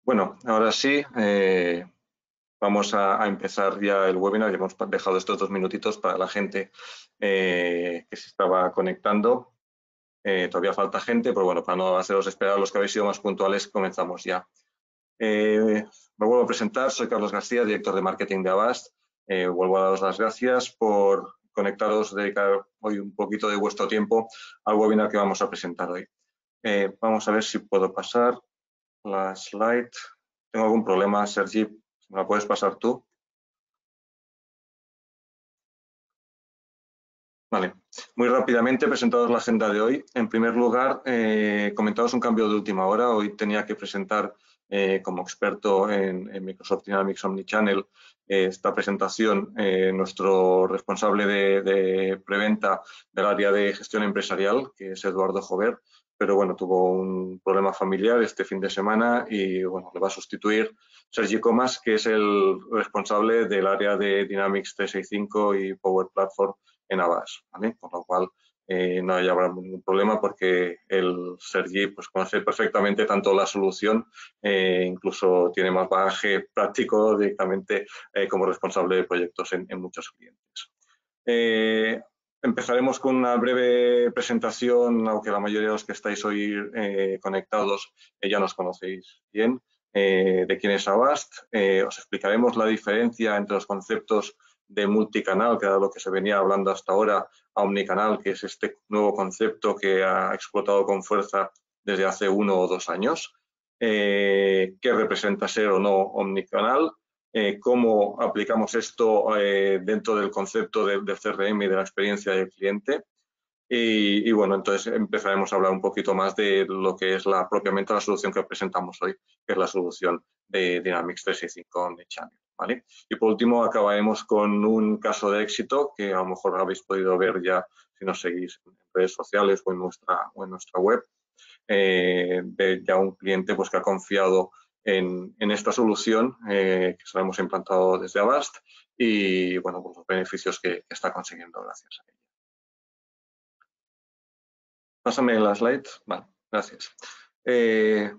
Bueno, ahora sí, vamos a empezar ya el webinar. Ya hemos dejado estos 2 minutitos para la gente que se estaba conectando. Todavía falta gente, pero bueno, para no haceros esperar, los que habéis sido más puntuales, comenzamos ya. Me vuelvo a presentar, soy Carlos García, director de marketing de Avast. Vuelvo a daros las gracias por conectaros, dedicar hoy un poquito de vuestro tiempo al webinar que vamos a presentar hoy. Vamos a ver si puedo pasar la slide. Tengo algún problema, Sergi, ¿me la puedes pasar tú? Vale, muy rápidamente presentaros la agenda de hoy. En primer lugar, comentaros un cambio de última hora. Hoy tenía que presentar como experto en Microsoft Dynamics Omnichannel esta presentación nuestro responsable de preventa del área de gestión empresarial, que es Eduardo Jover, pero bueno, tuvo un problema familiar este fin de semana y bueno, le va a sustituir Sergi Comas, que es el responsable del área de Dynamics 365 y Power Platform en Avast, ¿vale? Con lo cual no habrá ningún problema porque el Sergi pues, conoce perfectamente tanto la solución, incluso tiene más bagaje práctico directamente como responsable de proyectos en muchos clientes. Empezaremos con una breve presentación, aunque la mayoría de los que estáis hoy conectados ya nos conocéis bien, de quién es Avast. Os explicaremos la diferencia entre los conceptos de multicanal, que era lo que se venía hablando hasta ahora, a omnicanal, que es este nuevo concepto que ha explotado con fuerza desde hace 1 o 2 años. ¿Qué representa ser o no omnicanal? Cómo aplicamos esto dentro del concepto del CRM y de la experiencia del cliente. Y bueno, entonces empezaremos a hablar un poquito más de lo que es propiamente la solución que presentamos hoy, que es la solución de Dynamics 365 Omnichannel, ¿vale? Y por último acabaremos con un caso de éxito que a lo mejor habéis podido ver ya si nos seguís en redes sociales o en nuestra web, de ya un cliente pues, que ha confiado en esta solución que se la hemos implantado desde Avast y bueno, pues los beneficios que está consiguiendo gracias a ella. Pásame la slide. Vale, gracias.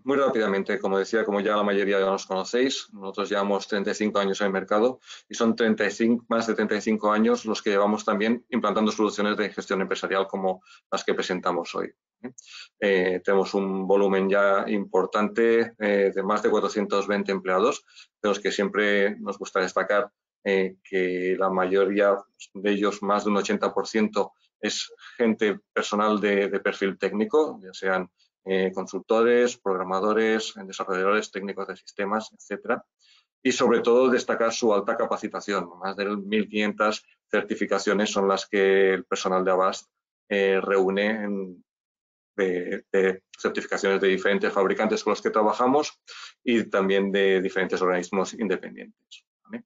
Muy rápidamente, como decía, como ya la mayoría ya nos conocéis, nosotros llevamos 35 años en el mercado y son más de 35 años los que llevamos también implantando soluciones de gestión empresarial como las que presentamos hoy. Tenemos un volumen ya importante de más de 420 empleados, de los que siempre nos gusta destacar que la mayoría de ellos, más de un 80%, es gente personal de perfil técnico, ya sean consultores, programadores, desarrolladores técnicos de sistemas, etcétera. Y sobre todo destacar su alta capacitación. Más de 1.500 certificaciones son las que el personal de Avast reúne de certificaciones de diferentes fabricantes con los que trabajamos y también de diferentes organismos independientes, ¿vale?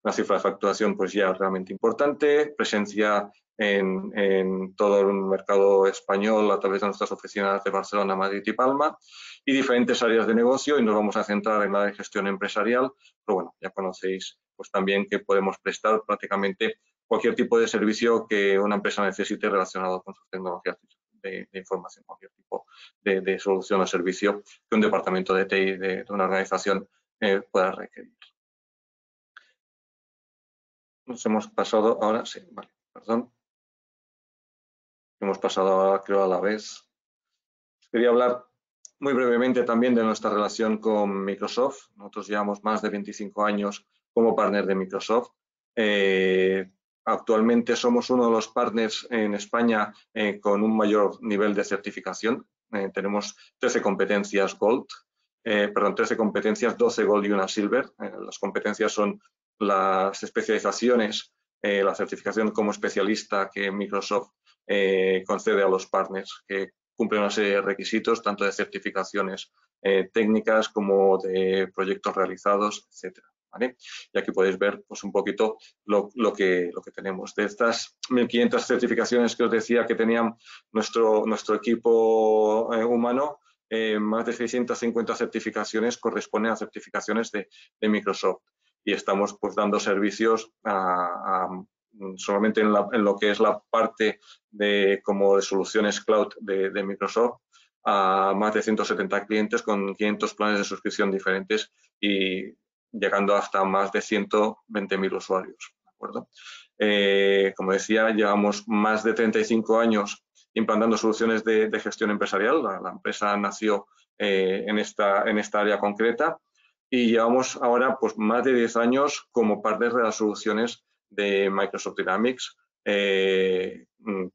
Una cifra de facturación pues ya realmente importante, presencia en todo el mercado español a través de nuestras oficinas de Barcelona, Madrid y Palma y diferentes áreas de negocio, y nos vamos a centrar en la de gestión empresarial, pero bueno, ya conocéis pues también que podemos prestar prácticamente cualquier tipo de servicio que una empresa necesite relacionado con sus tecnologías de información, cualquier tipo de solución o servicio que un departamento de TI de una organización pueda requerir. Nos hemos pasado ahora, sí, vale, perdón. Hemos pasado ahora, creo, a la vez. Quería hablar muy brevemente también de nuestra relación con Microsoft. Nosotros llevamos más de 25 años como partner de Microsoft. Actualmente somos uno de los partners en España con un mayor nivel de certificación. Tenemos 13 competencias Gold, 13 competencias, 12 Gold y una Silver. Las competencias son las especializaciones, la certificación como especialista que Microsoft concede a los partners que cumplen una serie de requisitos, tanto de certificaciones técnicas como de proyectos realizados, etcétera. ¿Vale? Y aquí podéis ver pues, un poquito lo que tenemos. De estas 1.500 certificaciones que os decía que tenían nuestro equipo humano, más de 650 certificaciones corresponden a certificaciones de Microsoft. Y estamos pues, dando servicios solamente en lo que es la parte como de soluciones cloud de Microsoft a más de 170 clientes con 500 planes de suscripción diferentes y llegando hasta más de 120.000 usuarios. ¿De acuerdo? Como decía, llevamos más de 35 años implantando soluciones de gestión empresarial. La empresa nació en esta área concreta y llevamos ahora pues, más de 10 años como partner de las soluciones de Microsoft Dynamics,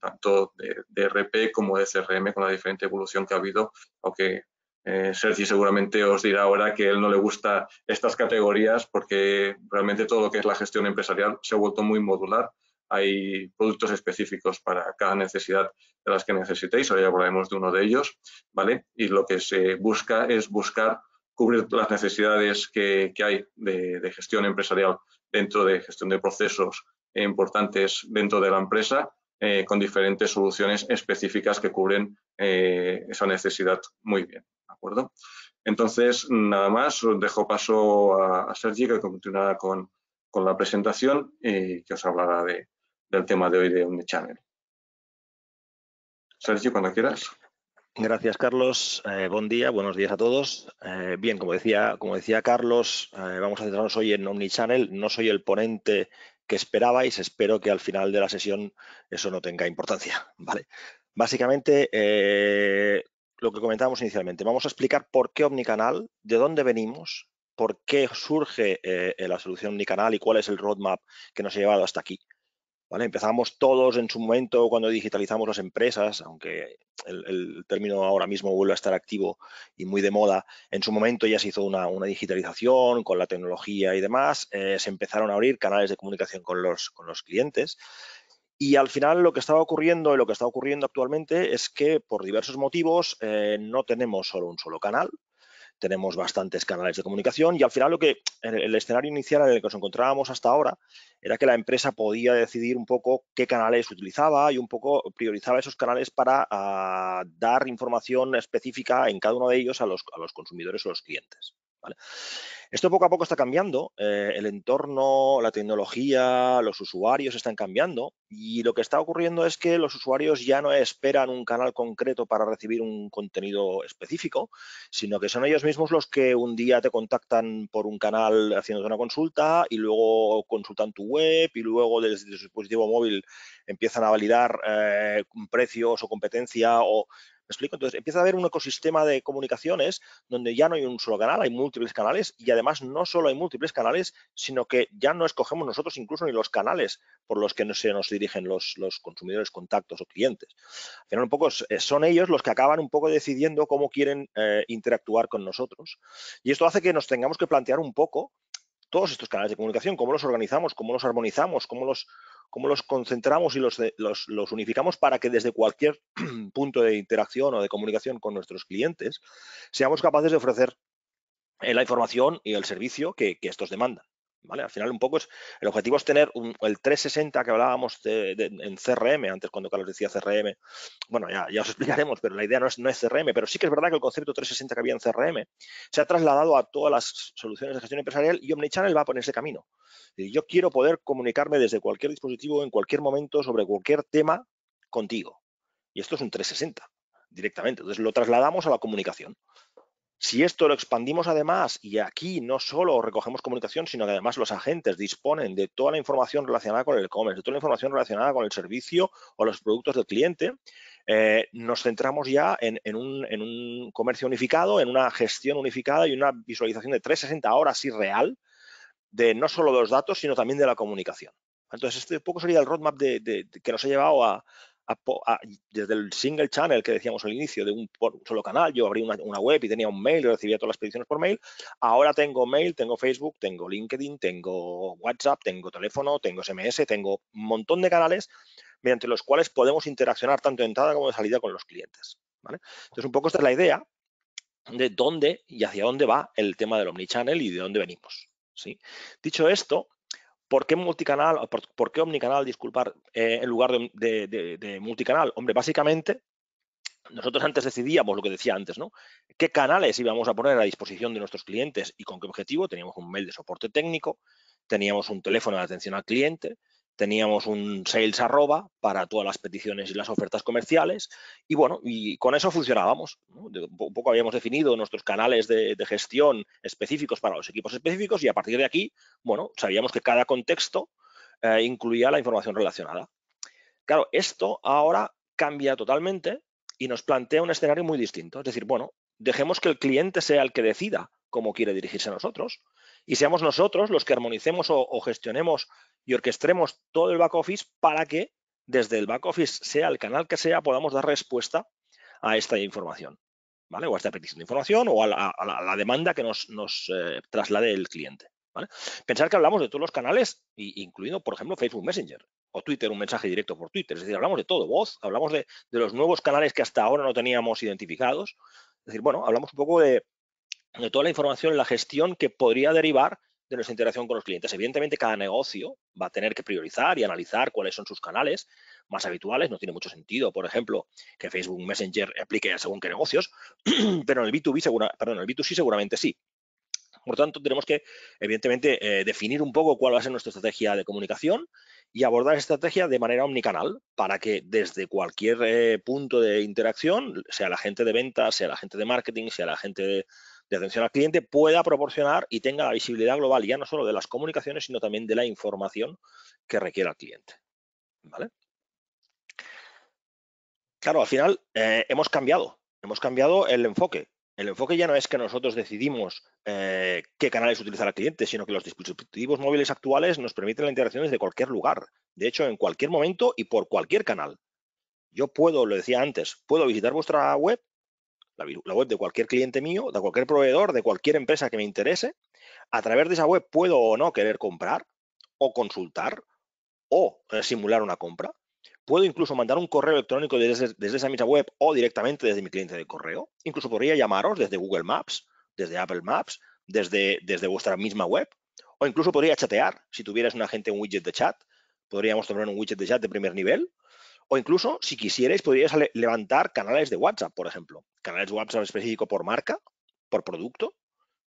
tanto de ERP como de CRM, con la diferente evolución que ha habido, aunque Sergi seguramente os dirá ahora que a él no le gusta estas categorías porque realmente todo lo que es la gestión empresarial se ha vuelto muy modular. Hay productos específicos para cada necesidad de las que necesitéis, ahora ya hablaremos de uno de ellos, ¿vale? Y lo que se busca es cubrir las necesidades que hay de gestión empresarial dentro de gestión de procesos importantes dentro de la empresa, con diferentes soluciones específicas que cubren esa necesidad muy bien, ¿de acuerdo? Entonces, nada más, os dejo paso a Sergi, que continuará con la presentación y que os hablará del tema de hoy de Omnichannel. Sergi, cuando quieras. Gracias, Carlos. Buen día, buenos días a todos. Bien, como decía Carlos, vamos a centrarnos hoy en Omnichannel. No soy el ponente que esperabais, espero que al final de la sesión eso no tenga importancia, ¿vale? Básicamente, lo que comentábamos inicialmente, vamos a explicar por qué Omnicanal, de dónde venimos, por qué surge la solución Omnicanal y cuál es el roadmap que nos ha llevado hasta aquí. ¿Vale? Empezamos todos en su momento cuando digitalizamos las empresas, aunque el término ahora mismo vuelve a estar activo y muy de moda. En su momento ya se hizo una digitalización con la tecnología y demás. Se empezaron a abrir canales de comunicación con los clientes. Y al final lo que estaba ocurriendo y lo que está ocurriendo actualmente es que por diversos motivos no tenemos solo un solo canal. Tenemos bastantes canales de comunicación y al final el escenario inicial en el que nos encontrábamos hasta ahora era que la empresa podía decidir un poco qué canales utilizaba y un poco priorizaba esos canales para dar información específica en cada uno de ellos a los consumidores o los clientes. ¿Vale? Esto poco a poco está cambiando, el entorno, la tecnología, los usuarios están cambiando y lo que está ocurriendo es que los usuarios ya no esperan un canal concreto para recibir un contenido específico, sino que son ellos mismos los que un día te contactan por un canal haciéndote una consulta y luego consultan tu web y luego desde su dispositivo móvil empiezan a validar precios o competencia o... ¿Me explico? Entonces empieza a haber un ecosistema de comunicaciones donde ya no hay un solo canal, hay múltiples canales y además no solo hay múltiples canales, sino que ya no escogemos nosotros incluso ni los canales por los que se nos dirigen los consumidores, contactos o clientes. Al final un poco son ellos los que acaban un poco decidiendo cómo quieren interactuar con nosotros. Y esto hace que nos tengamos que plantear un poco todos estos canales de comunicación, cómo los organizamos, cómo los armonizamos, cómo los concentramos y los unificamos para que desde cualquier punto de interacción o de comunicación con nuestros clientes seamos capaces de ofrecer la información y el servicio que estos demandan. ¿Vale? Al final un poco el objetivo es tener el 360 que hablábamos en CRM, antes cuando Carlos decía CRM, bueno, ya os explicaremos, pero la idea no es CRM, pero sí que es verdad que el concepto 360 que había en CRM se ha trasladado a todas las soluciones de gestión empresarial y Omnichannel va por ese camino. Yo quiero poder comunicarme desde cualquier dispositivo, en cualquier momento, sobre cualquier tema contigo. Y esto es un 360 directamente. Entonces lo trasladamos a la comunicación. Si esto lo expandimos además y aquí no solo recogemos comunicación, sino que además los agentes disponen de toda la información relacionada con el e-commerce, de toda la información relacionada con el servicio o los productos del cliente, nos centramos ya en un comercio unificado, en una gestión unificada y una visualización de 360 ahora sí real de no solo de los datos, sino también de la comunicación. Entonces, este poco sería el roadmap que nos ha llevado desde el single channel que decíamos al inicio, de un solo canal. Yo abrí una web y tenía un mail y recibía todas las peticiones por mail. Ahora tengo mail, tengo Facebook, tengo LinkedIn, tengo WhatsApp, tengo teléfono, tengo SMS, tengo un montón de canales mediante los cuales podemos interaccionar tanto de entrada como de salida con los clientes. ¿Vale? Entonces, un poco esta es la idea de dónde y hacia dónde va el tema del omnichannel y de dónde venimos. ¿Sí? Dicho esto, ¿por qué multicanal? ¿Por qué omnicanal, disculpar, en lugar de multicanal? Hombre, básicamente, nosotros antes decidíamos lo que decía antes, ¿no? ¿Qué canales íbamos a poner a disposición de nuestros clientes y con qué objetivo? Teníamos un mail de soporte técnico, teníamos un teléfono de atención al cliente, teníamos un sales arroba para todas las peticiones y las ofertas comerciales y bueno, y con eso funcionábamos, ¿no? Un poco habíamos definido nuestros canales de gestión específicos para los equipos específicos y a partir de aquí, bueno, sabíamos que cada contexto incluía la información relacionada. Claro, esto ahora cambia totalmente y nos plantea un escenario muy distinto. Es decir, bueno, dejemos que el cliente sea el que decida cómo quiere dirigirse a nosotros y seamos nosotros los que armonicemos o gestionemos y orquestremos todo el back office para que desde el back office, sea el canal que sea, podamos dar respuesta a esta información, ¿vale? O a esta petición de información o a la demanda que nos traslade el cliente, ¿vale? Pensar que hablamos de todos los canales, incluido, por ejemplo, Facebook Messenger o Twitter, un mensaje directo por Twitter. Es decir, hablamos de todo, voz, hablamos de los nuevos canales que hasta ahora no teníamos identificados. Es decir, bueno, hablamos un poco de toda la información, la gestión que podría derivar de nuestra interacción con los clientes. Evidentemente, cada negocio va a tener que priorizar y analizar cuáles son sus canales más habituales. No tiene mucho sentido, por ejemplo, que Facebook Messenger aplique según qué negocios, pero en el B2B, en el B2C seguramente sí. Por tanto, tenemos que, evidentemente, definir un poco cuál va a ser nuestra estrategia de comunicación y abordar esa estrategia de manera omnicanal para que desde cualquier punto de interacción, sea la gente de ventas, sea la gente de marketing, sea la gente de atención al cliente, pueda proporcionar y tenga la visibilidad global ya no solo de las comunicaciones, sino también de la información que requiera el cliente, ¿vale? Claro, al final hemos cambiado el enfoque. El enfoque ya no es que nosotros decidimos qué canales utilizar al cliente, sino que los dispositivos móviles actuales nos permiten la interacción desde cualquier lugar. De hecho, en cualquier momento y por cualquier canal. Yo puedo, lo decía antes, puedo visitar vuestra web, la web de cualquier cliente mío, de cualquier proveedor, de cualquier empresa que me interese. A través de esa web puedo o no querer comprar o consultar o simular una compra. Puedo incluso mandar un correo electrónico desde esa misma web o directamente desde mi cliente de correo. Incluso podría llamaros desde Google Maps, desde Apple Maps, desde vuestra misma web. O incluso podría chatear. Si tuvieras un widget de chat, podríamos tener un widget de chat de primer nivel. O incluso, si quisierais, podríais levantar canales de WhatsApp, por ejemplo. Canales de WhatsApp específico por marca, por producto,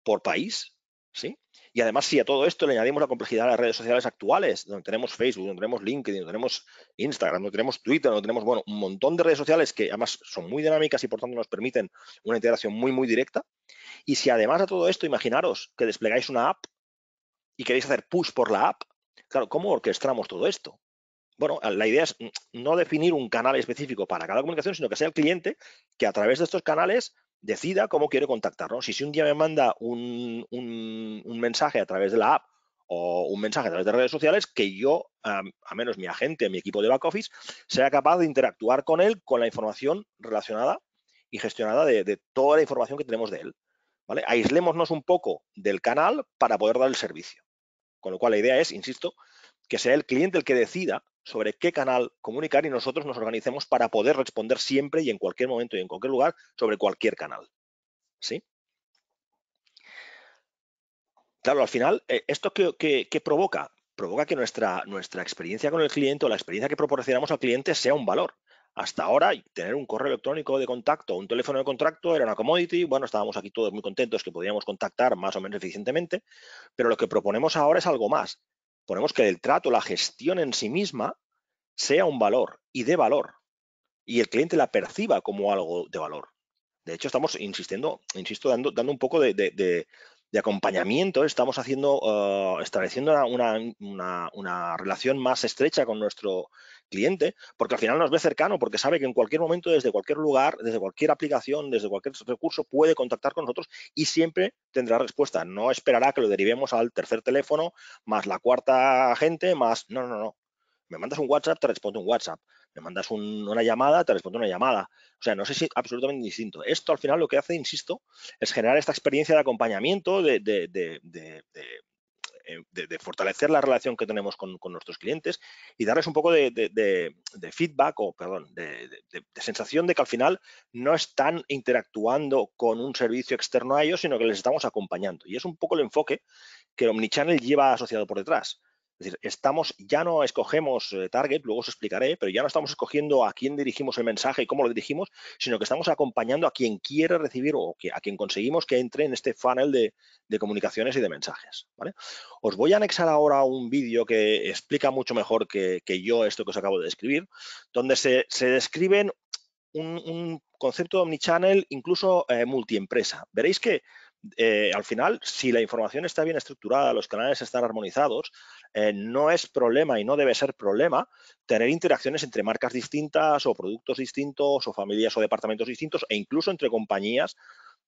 por país, ¿sí? Y además, si a todo esto le añadimos la complejidad de las redes sociales actuales, donde tenemos Facebook, donde tenemos LinkedIn, donde tenemos Instagram, donde tenemos Twitter, donde tenemos, bueno, un montón de redes sociales que además son muy dinámicas y por tanto nos permiten una integración muy, muy directa. Y si además a todo esto, imaginaros que desplegáis una app y queréis hacer push por la app, claro, ¿cómo orquestamos todo esto? Bueno, la idea es no definir un canal específico para cada comunicación, sino que sea el cliente que a través de estos canales decida cómo quiere contactarnos. Si un día me manda un mensaje a través de la app o un mensaje a través de redes sociales, que yo, a menos mi agente, mi equipo de back office, sea capaz de interactuar con él con la información relacionada y gestionada de toda la información que tenemos de él, ¿vale? Aislémonos un poco del canal para poder dar el servicio. Con lo cual la idea es, insisto, que sea el cliente el que decida sobre qué canal comunicar y nosotros nos organicemos para poder responder siempre y en cualquier momento y en cualquier lugar sobre cualquier canal, ¿sí? Claro, al final, ¿esto qué provoca? Provoca que nuestra experiencia con el cliente o la experiencia que proporcionamos al cliente sea un valor. Hasta ahora, tener un correo electrónico de contacto o un teléfono de contacto era una commodity. Bueno, estábamos aquí todos muy contentos que podíamos contactar más o menos eficientemente, pero lo que proponemos ahora es algo más. Ponemos que el trato, la gestión en sí misma, sea un valor y de valor, y el cliente la perciba como algo de valor. De hecho, estamos insisto, dando un poco de acompañamiento, estamos estableciendo una relación más estrecha con nuestro cliente, porque al final nos ve cercano, porque sabe que en cualquier momento, desde cualquier lugar, desde cualquier aplicación, desde cualquier recurso, puede contactar con nosotros y siempre tendrá respuesta. No esperará que lo derivemos al tercer teléfono, más la cuarta agente, más... No. Me mandas un WhatsApp, te respondo un WhatsApp. Me mandas una llamada, te respondo una llamada. O sea, no sé si absolutamente distinto. Esto al final lo que hace, insisto, es generar esta experiencia de acompañamiento, de fortalecer la relación que tenemos con nuestros clientes y darles un poco de feedback o, perdón, de sensación de que al final no están interactuando con un servicio externo a ellos, sino que les estamos acompañando. Y es un poco el enfoque que Omnichannel lleva asociado por detrás. Es decir, ya no escogemos target, luego os explicaré, pero ya no estamos escogiendo a quién dirigimos el mensaje y cómo lo dirigimos, sino que estamos acompañando a quien quiere recibir o a quien conseguimos que entre en este funnel de comunicaciones y de mensajes, ¿vale? Os voy a anexar ahora un vídeo que explica mucho mejor que yo esto que os acabo de describir, donde se describen un concepto de omnichannel incluso multiempresa. Veréis que al final, si la información está bien estructurada, los canales están armonizados, no es problema y no debe ser problema tener interacciones entre marcas distintas o productos distintos o familias o departamentos distintos e incluso entre compañías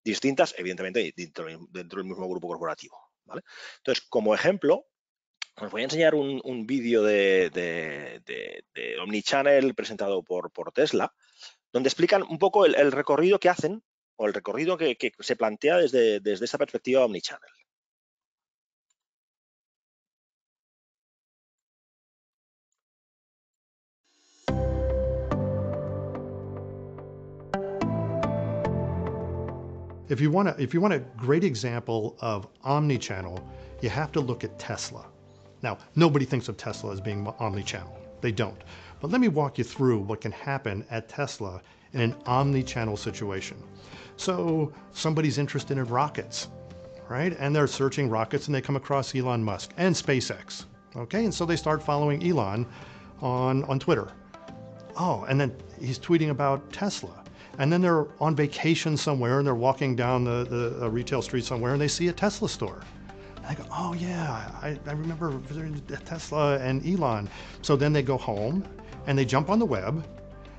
distintas, evidentemente dentro del mismo grupo corporativo, ¿vale? Entonces, como ejemplo, os voy a enseñar un vídeo de Omnichannel presentado por Tesla, donde explican un poco el recorrido que hacen o el recorrido que se plantea desde esta perspectiva Omnichannel. If you want a great example of omnichannel, you have to look at Tesla. Now, nobody thinks of Tesla as being omnichannel. They don't. But let me walk you through what can happen at Tesla in an omnichannel situation. So somebody's interested in rockets, right? And they're searching rockets and they come across Elon Musk and SpaceX. Okay, and so they start following Elon on Twitter. Oh, and then he's tweeting about Tesla. And then they're on vacation somewhere and they're walking down the retail street somewhere and they see a Tesla store. And I go, oh yeah, I remember Tesla and Elon. So then they go home and they jump on the web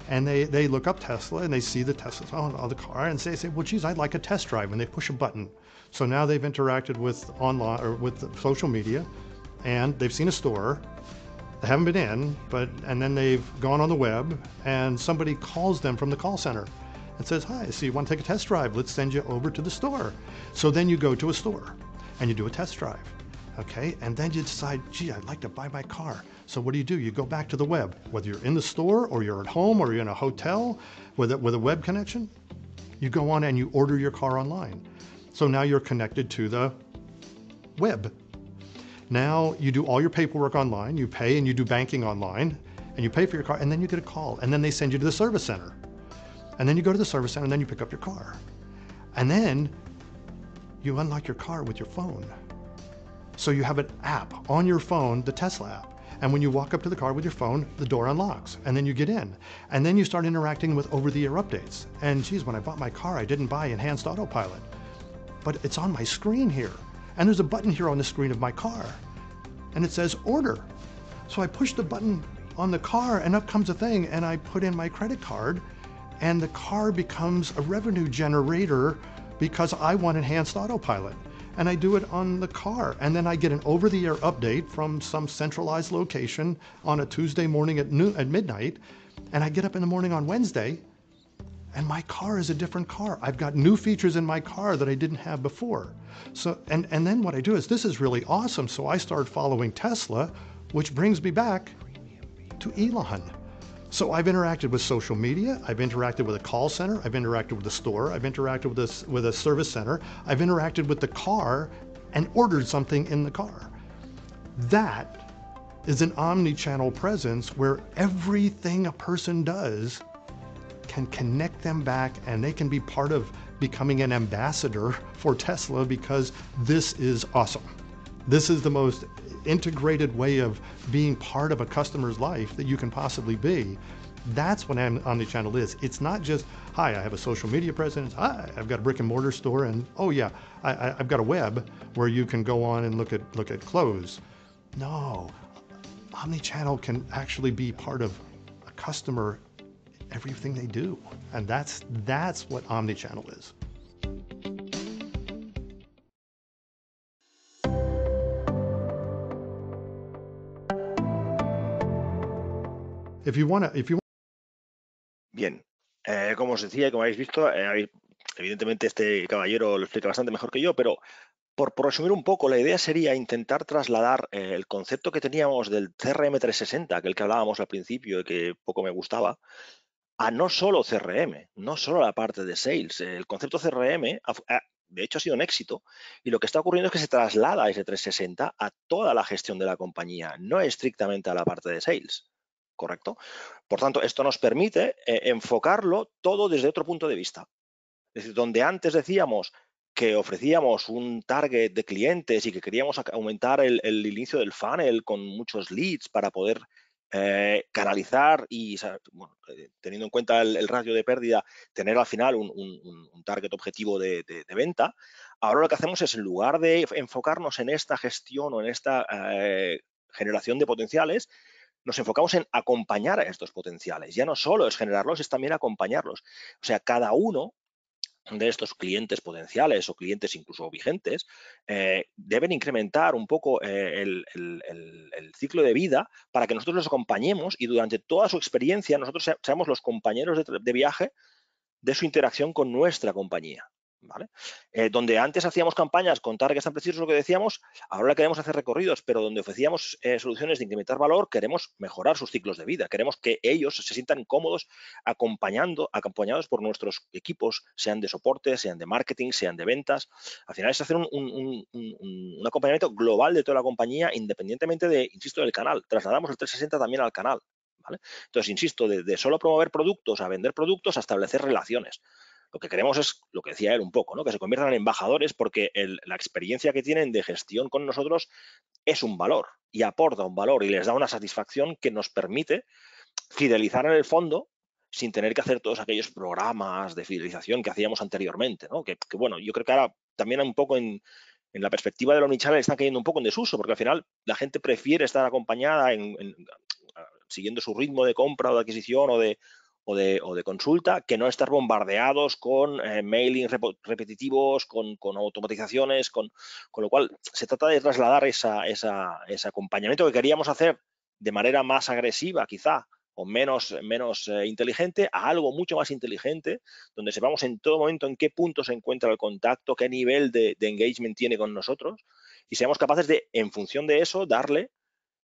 and they look up Tesla and they see the Tesla on the car and say, well, geez, I'd like a test drive. And they push a button. So now they've interacted with online or with social media and they've seen a store. They haven't been in, and then they've gone on the web and somebody calls them from the call center and says, hi, so you want to take a test drive? Let's send you over to the store. So then you go to a store and you do a test drive, okay? And then you decide, gee, I'd like to buy my car. So what do? You go back to the web, whether you're in the store or you're at home or you're in a hotel with a web connection, you go on and you order your car online. So now you're connected to the web. Now you do all your paperwork online, you pay and you do banking online, and you pay for your car, and then you get a call, and then they send you to the service center. And then you go to the service center, and then you pick up your car. And then you unlock your car with your phone. So you have an app on your phone, the Tesla app. And when you walk up to the car with your phone, the door unlocks, and then you get in. And then you start interacting with over-the-air updates. And geez, when I bought my car, I didn't buy enhanced autopilot. But it's on my screen here. And there's a button here on the screen of my car. And it says order. So I push the button on the car and up comes a thing and I put in my credit card and the car becomes a revenue generator because I want enhanced autopilot. And I do it on the car. And then I get an over-the-air update from some centralized location on a Tuesday morning at midnight. And I get up in the morning on Wednesday and my car is a different car. I've got new features in my car that I didn't have before. So, and then what I do is, this is really awesome. So I start following Tesla, which brings me back to Elon. So I've interacted with social media, I've interacted with a call center, I've interacted with a store, I've interacted with a service center, I've interacted with the car and ordered something in the car. That is an omni-channel presence where everything a person does can connect them back and they can be part of becoming an ambassador for Tesla because this is awesome. This is the most integrated way of being part of a customer's life that you can possibly be. That's what omnichannel is. It's not just, hi, I have a social media presence, hi, I've got a brick and mortar store, and oh yeah, I've got a web where you can go on and look at clothes. No, omnichannel can actually be part of a customer, everything they do. And that's what omnichannel is. Bien, como os decía y como habéis visto, evidentemente este caballero lo explica bastante mejor que yo, pero por resumir un poco, la idea sería intentar trasladar el concepto que teníamos del CRM 360, aquel que hablábamos al principio y que poco me gustaba, a no solo CRM, no solo la parte de sales. El concepto CRM de hecho ha sido un éxito, y lo que está ocurriendo es que se traslada ese 360 a toda la gestión de la compañía, no estrictamente a la parte de sales, ¿correcto? Por tanto, esto nos permite enfocarlo todo desde otro punto de vista. Es decir, donde antes decíamos que ofrecíamos un target de clientes y que queríamos aumentar el inicio del funnel con muchos leads para poder canalizar y, bueno, teniendo en cuenta el ratio de pérdida, tener al final un target objetivo de venta. Ahora lo que hacemos es, en lugar de enfocarnos en esta gestión o en esta generación de potenciales, nos enfocamos en acompañar a estos potenciales. Ya no solo es generarlos, es también acompañarlos. O sea, cada uno de estos clientes potenciales o clientes incluso vigentes deben incrementar un poco el ciclo de vida para que nosotros los acompañemos y durante toda su experiencia nosotros seamos los compañeros de viaje de su interacción con nuestra compañía. ¿Vale? Donde antes hacíamos campañas con targets tan precisos, lo que decíamos, ahora queremos hacer recorridos, pero donde ofrecíamos soluciones de incrementar valor, queremos mejorar sus ciclos de vida, queremos que ellos se sientan cómodos acompañados por nuestros equipos, sean de soporte, sean de marketing, sean de ventas. Al final es hacer un acompañamiento global de toda la compañía, independientemente de, insisto, del canal. Trasladamos el 360 también al canal. ¿Vale? Entonces, insisto, de solo promover productos a vender productos a establecer relaciones. Lo que queremos es, lo que decía él un poco, ¿no? Que se conviertan en embajadores porque la experiencia que tienen de gestión con nosotros es un valor y aporta un valor y les da una satisfacción que nos permite fidelizar en el fondo sin tener que hacer todos aquellos programas de fidelización que hacíamos anteriormente, ¿no? Que bueno, yo creo que ahora también un poco en la perspectiva del omnichannel están cayendo un poco en desuso, porque al final la gente prefiere estar acompañada siguiendo su ritmo de compra o de adquisición o de consulta, que no estar bombardeados con mailing repetitivos, con automatizaciones, con lo cual se trata de trasladar ese acompañamiento que queríamos hacer de manera más agresiva quizá o menos inteligente a algo mucho más inteligente, donde sepamos en todo momento en qué punto se encuentra el contacto, qué nivel de engagement tiene con nosotros y seamos capaces de, en función de eso, darle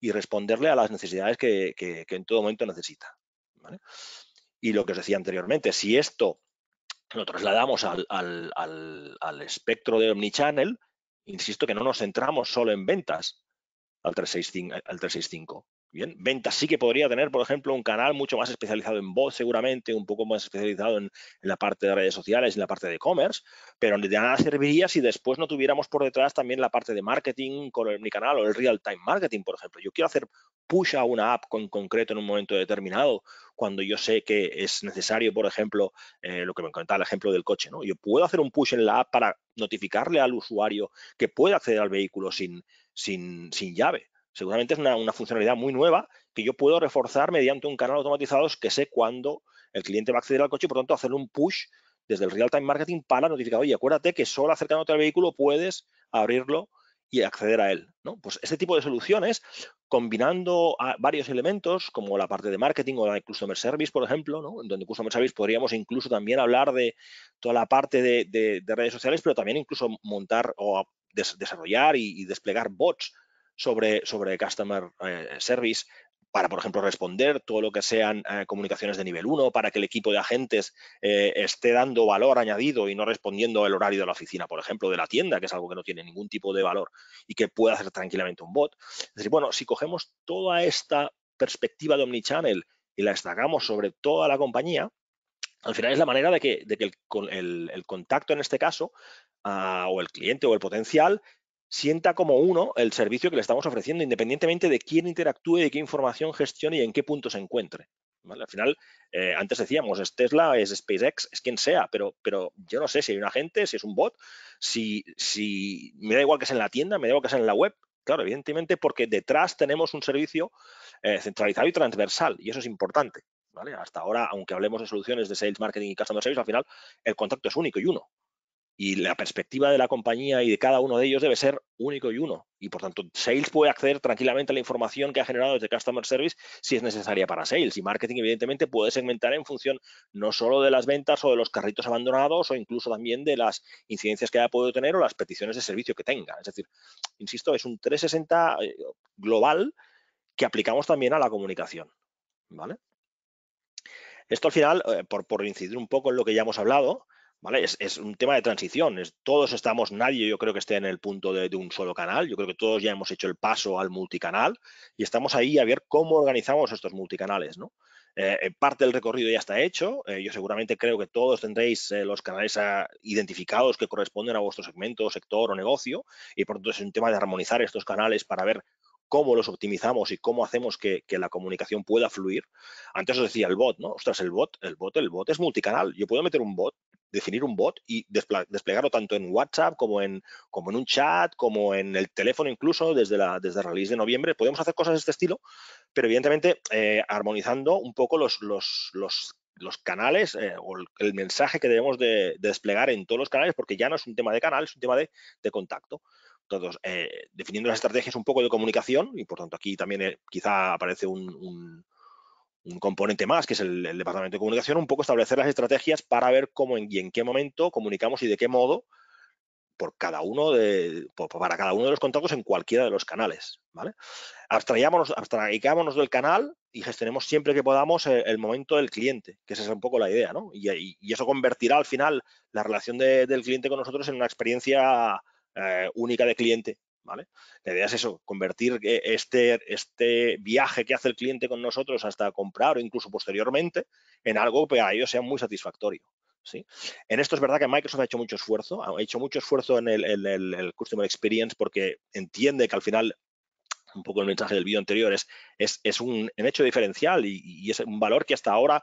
y responderle a las necesidades que en todo momento necesita. ¿Vale? Y lo que os decía anteriormente, si esto lo trasladamos al espectro de omnichannel, insisto que no nos centramos solo en ventas al 365. Bien, ventas sí que podría tener, por ejemplo, un canal mucho más especializado en voz, seguramente, un poco más especializado en la parte de redes sociales, en la parte de e-commerce, pero de nada serviría si después no tuviéramos por detrás también la parte de marketing con mi canal o el real-time marketing, por ejemplo. Yo quiero hacer push a una app con concreto en un momento determinado, cuando yo sé que es necesario, por ejemplo, lo que me comentaba el ejemplo del coche, ¿no? Yo puedo hacer un push en la app para notificarle al usuario que puede acceder al vehículo sin llave. Seguramente es una funcionalidad muy nueva que yo puedo reforzar mediante un canal automatizado que sé cuándo el cliente va a acceder al coche y, por tanto, hacerle un push desde el real-time marketing para notificar, oye, acuérdate que solo acercándote al vehículo puedes abrirlo y acceder a él, ¿no? Pues este tipo de soluciones, combinando varios elementos, como la parte de marketing o la de Customer Service, por ejemplo, ¿no? En donde Customer Service podríamos incluso también hablar de toda la parte de redes sociales, pero también incluso montar o desarrollar y desplegar bots sobre Customer Service para, por ejemplo, responder todo lo que sean comunicaciones de nivel 1, para que el equipo de agentes esté dando valor añadido y no respondiendo el horario de la oficina, por ejemplo, de la tienda, que es algo que no tiene ningún tipo de valor y que puede hacer tranquilamente un bot. Es decir, bueno, si cogemos toda esta perspectiva de omnichannel y la destacamos sobre toda la compañía, al final es la manera de que el contacto en este caso, o el cliente o el potencial, sienta como uno el servicio que le estamos ofreciendo, independientemente de quién interactúe, de qué información gestione y en qué punto se encuentre. ¿Vale? Al final, antes decíamos, es Tesla, es SpaceX, es quien sea, pero yo no sé si hay un agente, si es un bot, si me da igual que sea en la tienda, me da igual que sea en la web. Claro, evidentemente, porque detrás tenemos un servicio centralizado y transversal, y eso es importante. ¿Vale? Hasta ahora, aunque hablemos de soluciones de sales, marketing y customer service, al final el contacto es único y uno. Y la perspectiva de la compañía y de cada uno de ellos debe ser único y uno. Y por tanto, Sales puede acceder tranquilamente a la información que ha generado desde Customer Service si es necesaria para Sales. Y Marketing, evidentemente, puede segmentar en función no solo de las ventas o de los carritos abandonados o incluso también de las incidencias que haya podido tener o las peticiones de servicio que tenga. Es decir, insisto, es un 360 global que aplicamos también a la comunicación. ¿Vale? Esto al final, por incidir un poco en lo que ya hemos hablado, ¿vale? Es un tema de transición. Todos estamos, nadie yo creo que esté en el punto de un solo canal. Yo creo que todos ya hemos hecho el paso al multicanal y estamos ahí a ver cómo organizamos estos multicanales, ¿no? Parte del recorrido ya está hecho. Yo seguramente creo que todos tendréis los canales identificados que corresponden a vuestro segmento, sector o negocio, y por lo tanto es un tema de armonizar estos canales para ver cómo los optimizamos y cómo hacemos que la comunicación pueda fluir. Antes os decía el bot, ¿no? Ostras, el bot es multicanal. Yo puedo meter un bot, definir un bot y desplegarlo tanto en WhatsApp como en un chat, como en el teléfono incluso, desde el release de noviembre. Podemos hacer cosas de este estilo, pero evidentemente armonizando un poco los canales o el mensaje que debemos de desplegar en todos los canales, porque ya no es un tema de canal, es un tema de contacto. Entonces, definiendo las estrategias un poco de comunicación, y por tanto aquí también quizá aparece un componente más, que es el departamento de comunicación, un poco establecer las estrategias para ver cómo y en qué momento comunicamos y de qué modo para cada uno de los contactos en cualquiera de los canales, ¿vale? Abstraigámonos del canal y gestionemos siempre que podamos el momento del cliente, que esa es un poco la idea, ¿no? Y eso convertirá al final la relación del cliente con nosotros en una experiencia única de cliente, ¿vale? La idea es eso, convertir este viaje que hace el cliente con nosotros hasta comprar o incluso posteriormente en algo que para ellos sea muy satisfactorio, ¿sí? En esto es verdad que Microsoft ha hecho mucho esfuerzo en el Customer Experience, porque entiende que al final, un poco el mensaje del vídeo anterior, es un hecho diferencial y es un valor que hasta ahora,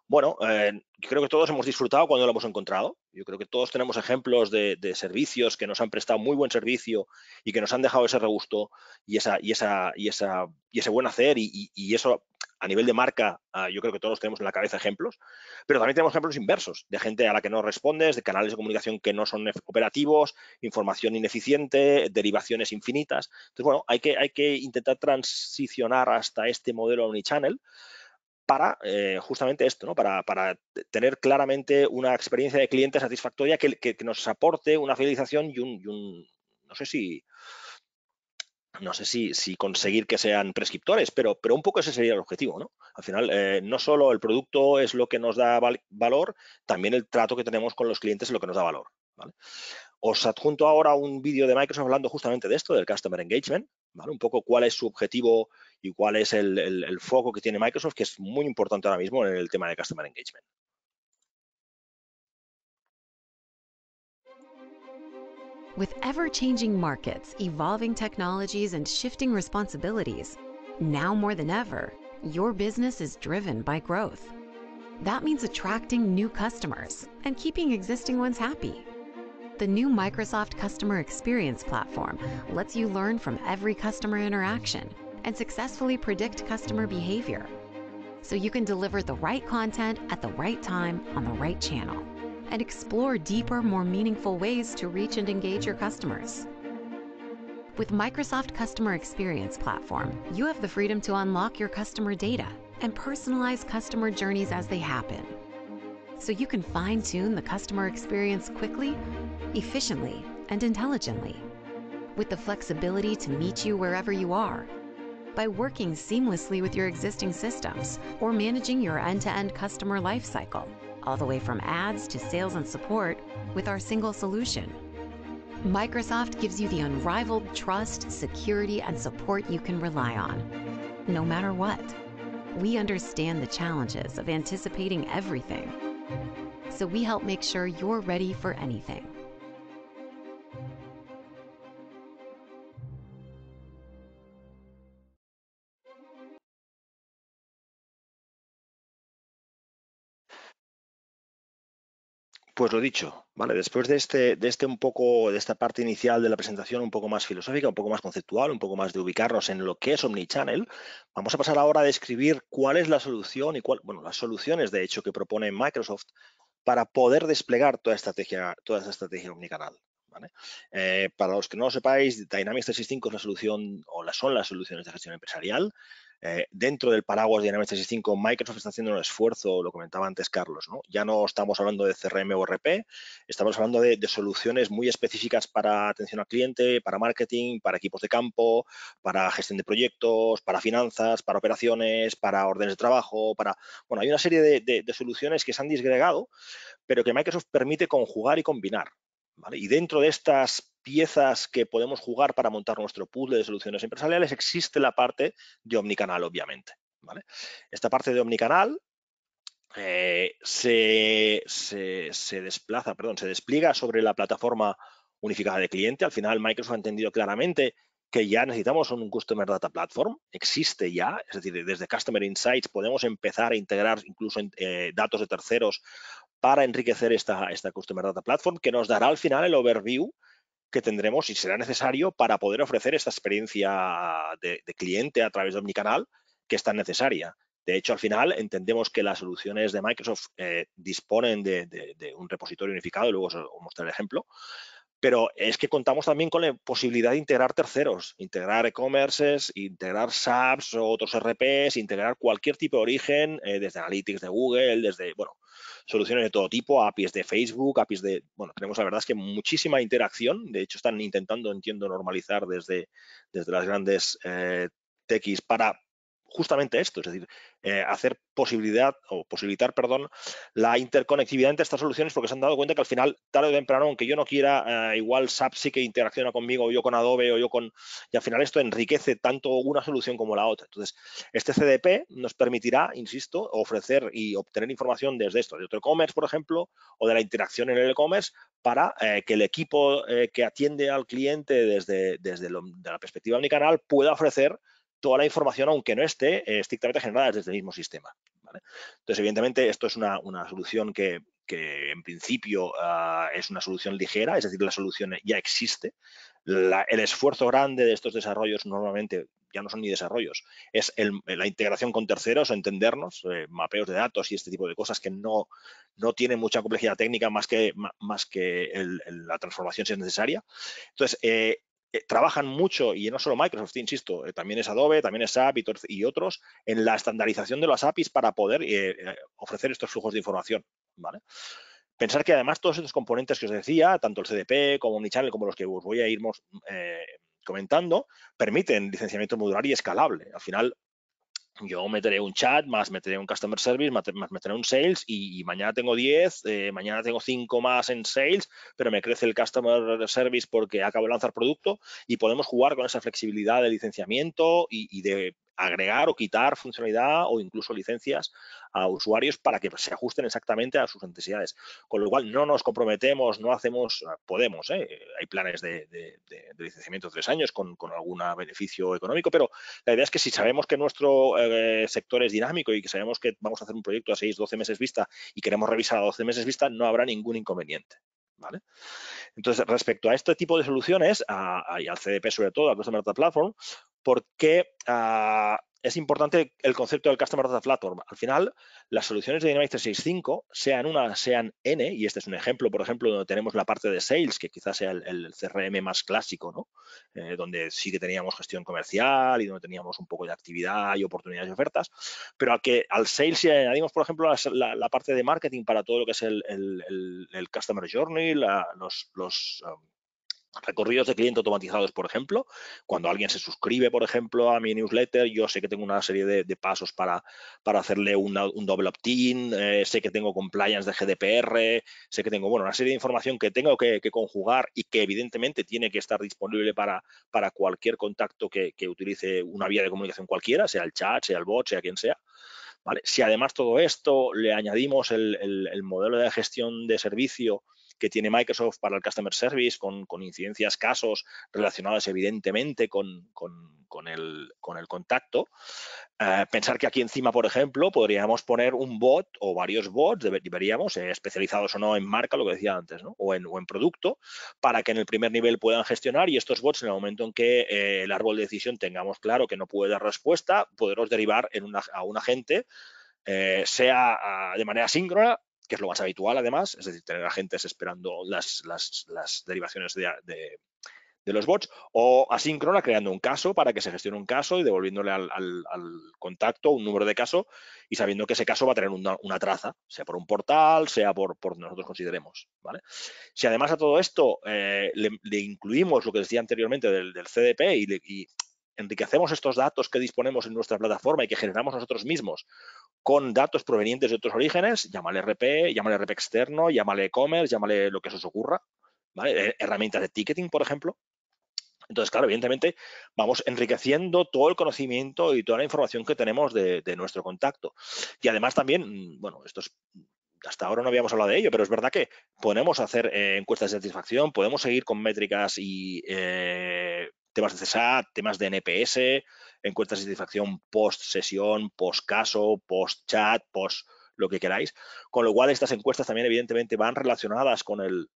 bueno, yo creo que todos hemos disfrutado cuando lo hemos encontrado. Yo creo que todos tenemos ejemplos de servicios que nos han prestado muy buen servicio y que nos han dejado ese regusto y ese buen hacer y eso a nivel de marca. Yo creo que todos tenemos en la cabeza ejemplos, pero también tenemos ejemplos inversos, de gente a la que no respondes, de canales de comunicación que no son operativos, información ineficiente, derivaciones infinitas. Entonces, bueno, hay que intentar transicionar hasta este modelo omnichannel para justamente esto, ¿no? Para tener claramente una experiencia de cliente satisfactoria que nos aporte una fidelización y un no sé si conseguir que sean prescriptores, pero un poco ese sería el objetivo, ¿no? Al final, no solo el producto es lo que nos da valor, también el trato que tenemos con los clientes es lo que nos da valor, ¿vale? Os adjunto ahora un vídeo de Microsoft hablando justamente de esto, del Customer Engagement, ¿vale? Un poco cuál es su objetivo y cuál es el foco que tiene Microsoft, que es muy importante ahora mismo en el tema de Customer Engagement. With ever-changing markets, evolving technologies, and shifting responsibilities, now more than ever, your business is driven by growth. That means attracting new customers and keeping existing ones happy. The new Microsoft Customer Experience Platform lets you learn from every customer interaction and successfully predict customer behavior, so you can deliver the right content at the right time on the right channel and explore deeper, more meaningful ways to reach and engage your customers. With Microsoft Customer Experience Platform, you have the freedom to unlock your customer data and personalize customer journeys as they happen, so you can fine-tune the customer experience quickly, efficiently, and intelligently, with the flexibility to meet you wherever you are, by working seamlessly with your existing systems or managing your end-to-end customer lifecycle, all the way from ads to sales and support with our single solution. Microsoft gives you the unrivaled trust, security, and support you can rely on, no matter what. We understand the challenges of anticipating everything, so we help make sure you're ready for anything. Pues lo dicho, ¿vale? Después de esta parte inicial de la presentación un poco más filosófica, un poco más conceptual, un poco más de ubicarnos en lo que es Omnichannel, vamos a pasar ahora a describir cuál es la solución y las soluciones, de hecho, que propone Microsoft para poder desplegar toda esta estrategia omnicanal, ¿vale? Para los que no lo sepáis, Dynamics 365 es la solución, son las soluciones de gestión empresarial. Dentro del paraguas de Dynamics 365, Microsoft está haciendo un esfuerzo, lo comentaba antes Carlos, ¿no? Ya no estamos hablando de CRM o RP, estamos hablando de soluciones muy específicas para atención al cliente, para marketing, para equipos de campo, para gestión de proyectos, para finanzas, para operaciones, para órdenes de trabajo, hay una serie de soluciones que se han disgregado pero que Microsoft permite conjugar y combinar, ¿vale? Y dentro de estas piezas que podemos jugar para montar nuestro puzzle de soluciones empresariales existe la parte de omnicanal, obviamente, ¿vale? Esta parte de omnicanal se despliega sobre la plataforma unificada de cliente. Al final, Microsoft ha entendido claramente que ya necesitamos un Customer Data Platform, existe ya, es decir, desde Customer Insights podemos empezar a integrar incluso datos de terceros para enriquecer esta Customer Data Platform, que nos dará al final el overview que tendremos y será necesario para poder ofrecer esta experiencia de cliente a través de omnicanal que es tan necesaria. De hecho, al final entendemos que las soluciones de Microsoft disponen de un repositorio unificado, y luego os mostraré el ejemplo, pero es que contamos también con la posibilidad de integrar terceros, integrar e-commerces, integrar SAPs o otros RPs, integrar cualquier tipo de origen, desde Analytics de Google, desde, bueno, soluciones de todo tipo, APIs de Facebook, APIs de, bueno, tenemos la verdad es que muchísima interacción. De hecho, están intentando, entiendo, normalizar desde las grandes techies para justamente esto, es decir, hacer posibilitar, la interconectividad entre estas soluciones, porque se han dado cuenta que al final, tarde o temprano, aunque yo no quiera, igual SAP sí que interacciona conmigo, o yo con Adobe, o yo con... Y al final esto enriquece tanto una solución como la otra. Entonces, este CDP nos permitirá, insisto, ofrecer y obtener información desde esto, de otro e-commerce, por ejemplo, o de la interacción en el e-commerce, para que el equipo que atiende al cliente desde de la perspectiva omnicanal pueda ofrecer toda la información, aunque no esté estrictamente generada desde el mismo sistema, ¿vale? Entonces, evidentemente, esto es una solución que en principio es una solución ligera, es decir, la solución ya existe. El esfuerzo grande de estos desarrollos normalmente ya no son ni desarrollos, es la integración con terceros, entendernos, mapeos de datos y este tipo de cosas que no tienen mucha complejidad técnica más que la transformación si es necesaria. Entonces, trabajan mucho, y no solo Microsoft, insisto, también es Adobe, también es SAP y otros, en la estandarización de las APIs para poder ofrecer estos flujos de información, ¿vale? Pensar que además todos estos componentes que os decía, tanto el CDP como Omnichannel, como los que os voy a ir comentando, permiten licenciamiento modular y escalable. Al final, yo meteré un chat, más meteré un Customer Service, más meteré un Sales y mañana tengo 10, mañana tengo 5 más en Sales, pero me crece el Customer Service porque acabo de lanzar producto y podemos jugar con esa flexibilidad de licenciamiento y de agregar o quitar funcionalidad o incluso licencias a usuarios para que se ajusten exactamente a sus necesidades. Con lo cual no nos comprometemos, no hacemos, podemos, hay planes de licenciamiento de 3 años con algún beneficio económico, pero la idea es que si sabemos que nuestro sector es dinámico y que sabemos que vamos a hacer un proyecto a 6, 12 meses vista y queremos revisar a 12 meses vista, no habrá ningún inconveniente, ¿vale? Entonces, respecto a este tipo de soluciones, y al CDP sobre todo, al Customer Data Platform, ¿por qué es importante el concepto del Customer Data Platform? Al final, las soluciones de Dynamics 365, sean N, y este es un ejemplo, por ejemplo, donde tenemos la parte de Sales, que quizás sea el CRM más clásico, ¿no? Donde sí que teníamos gestión comercial y donde teníamos un poco de actividad y oportunidades y ofertas, pero al Sales si añadimos, por ejemplo, la parte de marketing para todo lo que es el Customer Journey, los recorridos de cliente automatizados, por ejemplo. Cuando alguien se suscribe, por ejemplo, a mi newsletter, yo sé que tengo una serie de pasos para hacerle un doble opt-in, sé que tengo compliance de GDPR, sé que tengo, bueno, una serie de información que tengo que conjugar y que evidentemente tiene que estar disponible para cualquier contacto que utilice una vía de comunicación cualquiera, sea el chat, sea el bot, sea quien sea. ¿Vale? Si además todo esto le añadimos el modelo de gestión de servicio que tiene Microsoft para el Customer Service, con incidencias, casos relacionados evidentemente con el contacto, pensar que aquí encima, por ejemplo, podríamos poner un bot o varios bots, deberíamos, especializados o no en marca, lo que decía antes, ¿no? o en producto, para que en el primer nivel puedan gestionar y estos bots, en el momento en que el árbol de decisión tengamos claro que no puede dar respuesta, poderlos derivar a un agente, sea de manera síncrona, que es lo más habitual además, es decir, tener agentes esperando las derivaciones de los bots, o asíncrona, creando un caso para que se gestione un caso y devolviéndole al contacto un número de caso y sabiendo que ese caso va a tener una traza, sea por un portal, sea por nosotros consideremos, ¿vale? Si además a todo esto le incluimos lo que decía anteriormente del CDP y enriquecemos estos datos que disponemos en nuestra plataforma y que generamos nosotros mismos con datos provenientes de otros orígenes, llámale RP externo, llámale e-commerce, llámale lo que se os ocurra, ¿vale? Herramientas de ticketing, por ejemplo. Entonces, claro, evidentemente vamos enriqueciendo todo el conocimiento y toda la información que tenemos de nuestro contacto. Y además también, bueno, esto es, hasta ahora no habíamos hablado de ello, pero es verdad que podemos hacer encuestas de satisfacción, podemos seguir con métricas y temas de CSAT, temas de NPS, encuestas de satisfacción post sesión, post caso, post chat, post lo que queráis. Con lo cual, estas encuestas también evidentemente van relacionadas con el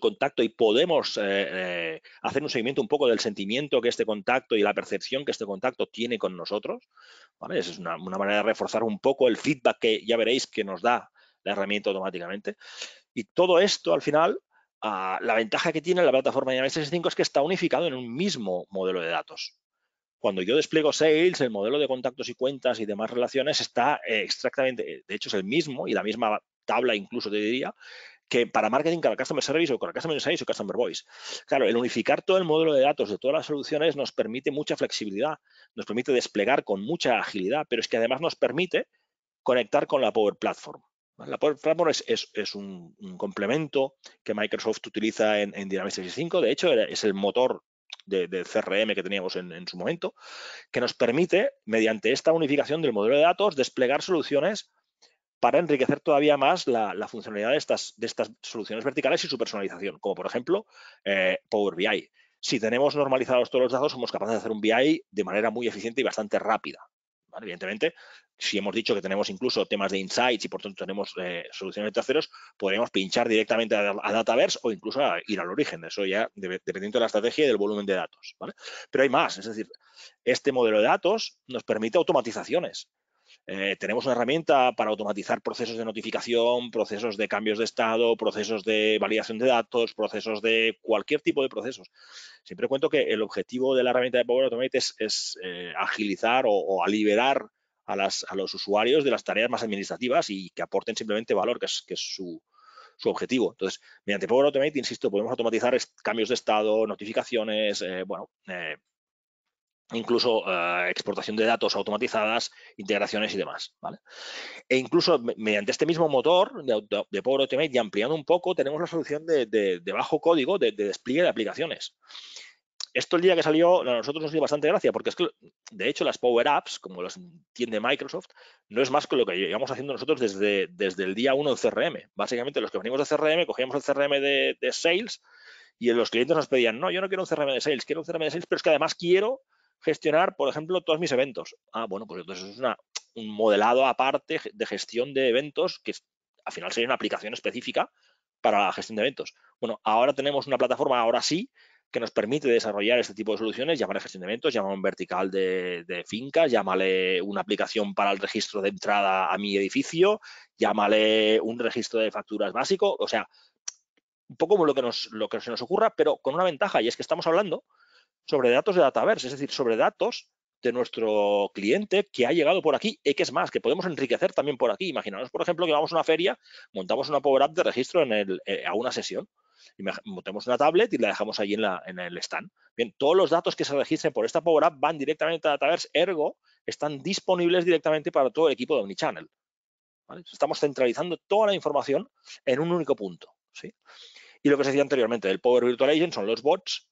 contacto y podemos hacer un seguimiento un poco del sentimiento que este contacto y la percepción que este contacto tiene con nosotros, ¿vale? Esa es una manera de reforzar un poco el feedback que ya veréis que nos da la herramienta automáticamente. Y todo esto, al final, la ventaja que tiene la plataforma Dynamics 365 es que está unificado en un mismo modelo de datos. Cuando yo despliego Sales, el modelo de contactos y cuentas y demás relaciones está exactamente, de hecho es el mismo y la misma tabla incluso te diría, que para marketing, para Customer Service o para Customer Insights o Customer Voice. Claro, el unificar todo el modelo de datos de todas las soluciones nos permite mucha flexibilidad, nos permite desplegar con mucha agilidad, pero es que además nos permite conectar con la Power Platform. La Power Platform es un complemento que Microsoft utiliza en Dynamics 365. De hecho, es el motor de CRM que teníamos en su momento, que nos permite, mediante esta unificación del modelo de datos, desplegar soluciones para enriquecer todavía más la funcionalidad de estas soluciones verticales y su personalización, como por ejemplo Power BI. Si tenemos normalizados todos los datos, somos capaces de hacer un BI de manera muy eficiente y bastante rápida, ¿vale? Evidentemente, si hemos dicho que tenemos incluso temas de insights y por tanto tenemos soluciones de terceros, podríamos pinchar directamente a Dataverse o incluso ir al origen. Eso ya dependiendo de la estrategia y del volumen de datos, ¿vale? Pero hay más, es decir, este modelo de datos nos permite automatizaciones. Tenemos una herramienta para automatizar procesos de notificación, procesos de cambios de estado, procesos de validación de datos, procesos de cualquier tipo de procesos. Siempre cuento que el objetivo de la herramienta de Power Automate es agilizar o liberar a los usuarios de las tareas más administrativas y que aporten simplemente valor, que es su objetivo. Entonces, mediante Power Automate, insisto, podemos automatizar cambios de estado, notificaciones, incluso exportación de datos automatizadas, integraciones y demás, ¿vale? E incluso mediante este mismo motor de Power Automate y ampliando un poco, tenemos la solución de bajo código de despliegue de aplicaciones. Esto el día que salió a nosotros nos dio bastante gracia porque es que, de hecho, las Power Apps, como las entiende Microsoft, no es más que lo que llevamos haciendo nosotros desde el día 1 en CRM. Básicamente, los que venimos de CRM, cogíamos el CRM de Sales y los clientes nos pedían, no, yo no quiero un CRM de Sales, quiero un CRM de Sales, pero es que además quiero gestionar, por ejemplo, todos mis eventos. Bueno, pues entonces es un modelado aparte de gestión de eventos que al final sería una aplicación específica para la gestión de eventos. Bueno, ahora tenemos una plataforma, ahora sí, que nos permite desarrollar este tipo de soluciones, llámale gestión de eventos, llámale un vertical de fincas, llámale una aplicación para el registro de entrada a mi edificio, llámale un registro de facturas básico, o sea, un poco como lo que se nos ocurra, pero con una ventaja, y es que estamos hablando sobre datos de Dataverse, es decir, sobre datos de nuestro cliente que ha llegado por aquí y que es más, que podemos enriquecer también por aquí. Imaginaos, por ejemplo, que vamos a una feria, montamos una Power App de registro a una sesión. Y montamos una tablet y la dejamos allí en el stand. Bien, todos los datos que se registren por esta Power App van directamente a Dataverse, ergo, están disponibles directamente para todo el equipo de Omnichannel, ¿vale? Estamos centralizando toda la información en un único punto, ¿sí? Y lo que se decía anteriormente del Power Virtual Agent son los bots.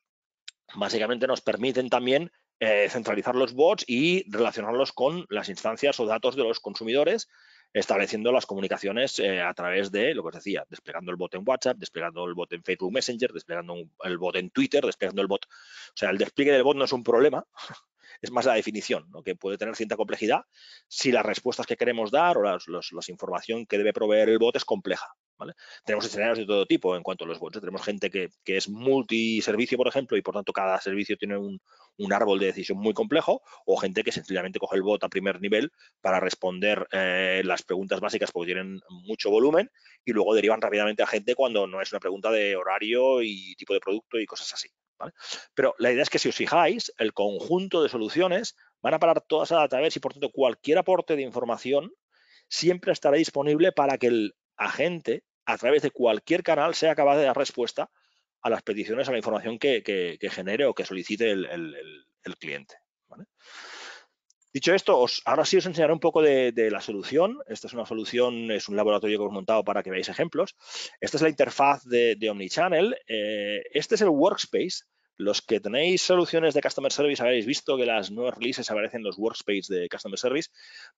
Básicamente nos permiten también centralizar los bots y relacionarlos con las instancias o datos de los consumidores, estableciendo las comunicaciones a través de, lo que os decía, desplegando el bot en WhatsApp, desplegando el bot en Facebook Messenger, desplegando el bot en Twitter, desplegando el bot. O sea, el despliegue del bot no es un problema, es más la definición, ¿no? Que puede tener cierta complejidad si las respuestas que queremos dar o la información que debe proveer el bot es compleja, ¿vale? Tenemos escenarios de todo tipo en cuanto a los bots. Tenemos gente que es multiservicio, por ejemplo, y por tanto cada servicio tiene un árbol de decisión muy complejo, o gente que sencillamente coge el bot a primer nivel para responder las preguntas básicas porque tienen mucho volumen y luego derivan rápidamente a gente cuando no es una pregunta de horario y tipo de producto y cosas así, ¿vale? Pero la idea es que si os fijáis, el conjunto de soluciones van a parar todas a Dataverse y por tanto cualquier aporte de información siempre estará disponible para que el agente a través de cualquier canal sea capaz de dar respuesta a las peticiones, a la información que genere o que solicite el cliente, ¿vale? Dicho esto, ahora sí os enseñaré un poco de la solución. Esta es una solución, es un laboratorio que hemos montado para que veáis ejemplos. Esta es la interfaz de Omnichannel. Este es el workspace. Los que tenéis soluciones de Customer Service habréis visto que las nuevas releases aparecen los workspaces de Customer Service.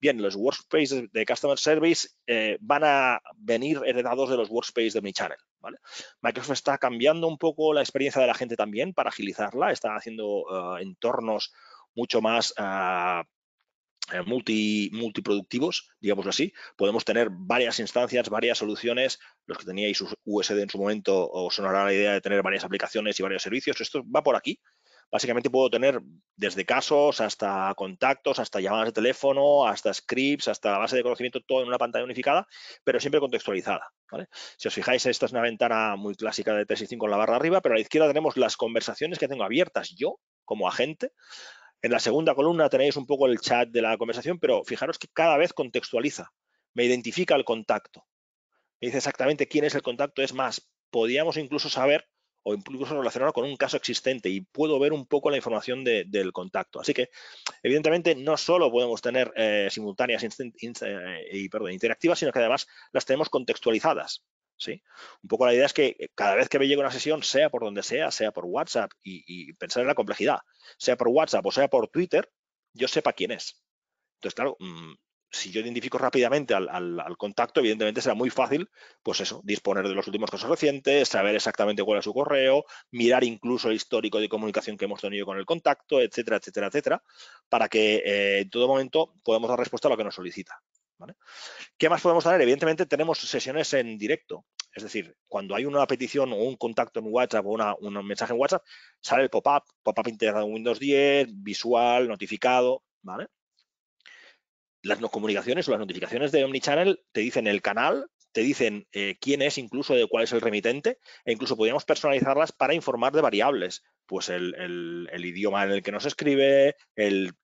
Bien, los workspaces de Customer Service van a venir heredados de los workspaces de Omnichannel, ¿vale? Microsoft está cambiando un poco la experiencia de la gente también para agilizarla. Está haciendo entornos mucho más multiproductivos, digámoslo así. Podemos tener varias instancias, varias soluciones. Los que teníais USD en su momento os sonará la idea de tener varias aplicaciones y varios servicios. Esto va por aquí. Básicamente puedo tener desde casos hasta contactos, hasta llamadas de teléfono, hasta scripts, hasta la base de conocimiento, todo en una pantalla unificada, pero siempre contextualizada, ¿vale? Si os fijáis, esta es una ventana muy clásica de 365 con la barra arriba, pero a la izquierda tenemos las conversaciones que tengo abiertas yo como agente. En la segunda columna tenéis un poco el chat de la conversación, pero fijaros que cada vez contextualiza. Me identifica el contacto. Me dice exactamente quién es el contacto. Es más, podríamos incluso saber o incluso relacionarlo con un caso existente y puedo ver un poco la información del contacto. Así que, evidentemente, no solo podemos tener simultáneas interactivas, sino que además las tenemos contextualizadas. ¿Sí? Un poco la idea es que cada vez que me llegue una sesión, sea por donde sea por WhatsApp, y pensar en la complejidad, sea por WhatsApp o sea por Twitter, yo sepa quién es. Entonces, claro, si yo identifico rápidamente al contacto, evidentemente será muy fácil, pues eso, disponer de los últimos casos recientes, saber exactamente cuál es su correo, mirar incluso el histórico de comunicación que hemos tenido con el contacto, etcétera, etcétera, etcétera, para que en todo momento podamos dar respuesta a lo que nos solicita, ¿vale? ¿Qué más podemos tener? Evidentemente tenemos sesiones en directo. Es decir, cuando hay una petición o un contacto en WhatsApp o un mensaje en WhatsApp, sale el pop-up integrado en Windows 10, visual, notificado, ¿vale? Las comunicaciones o las notificaciones de Omnichannel te dicen el canal, te dicen quién es, incluso de cuál es el remitente, e incluso podríamos personalizarlas para informar de variables. Pues el idioma en el que nos escribe, el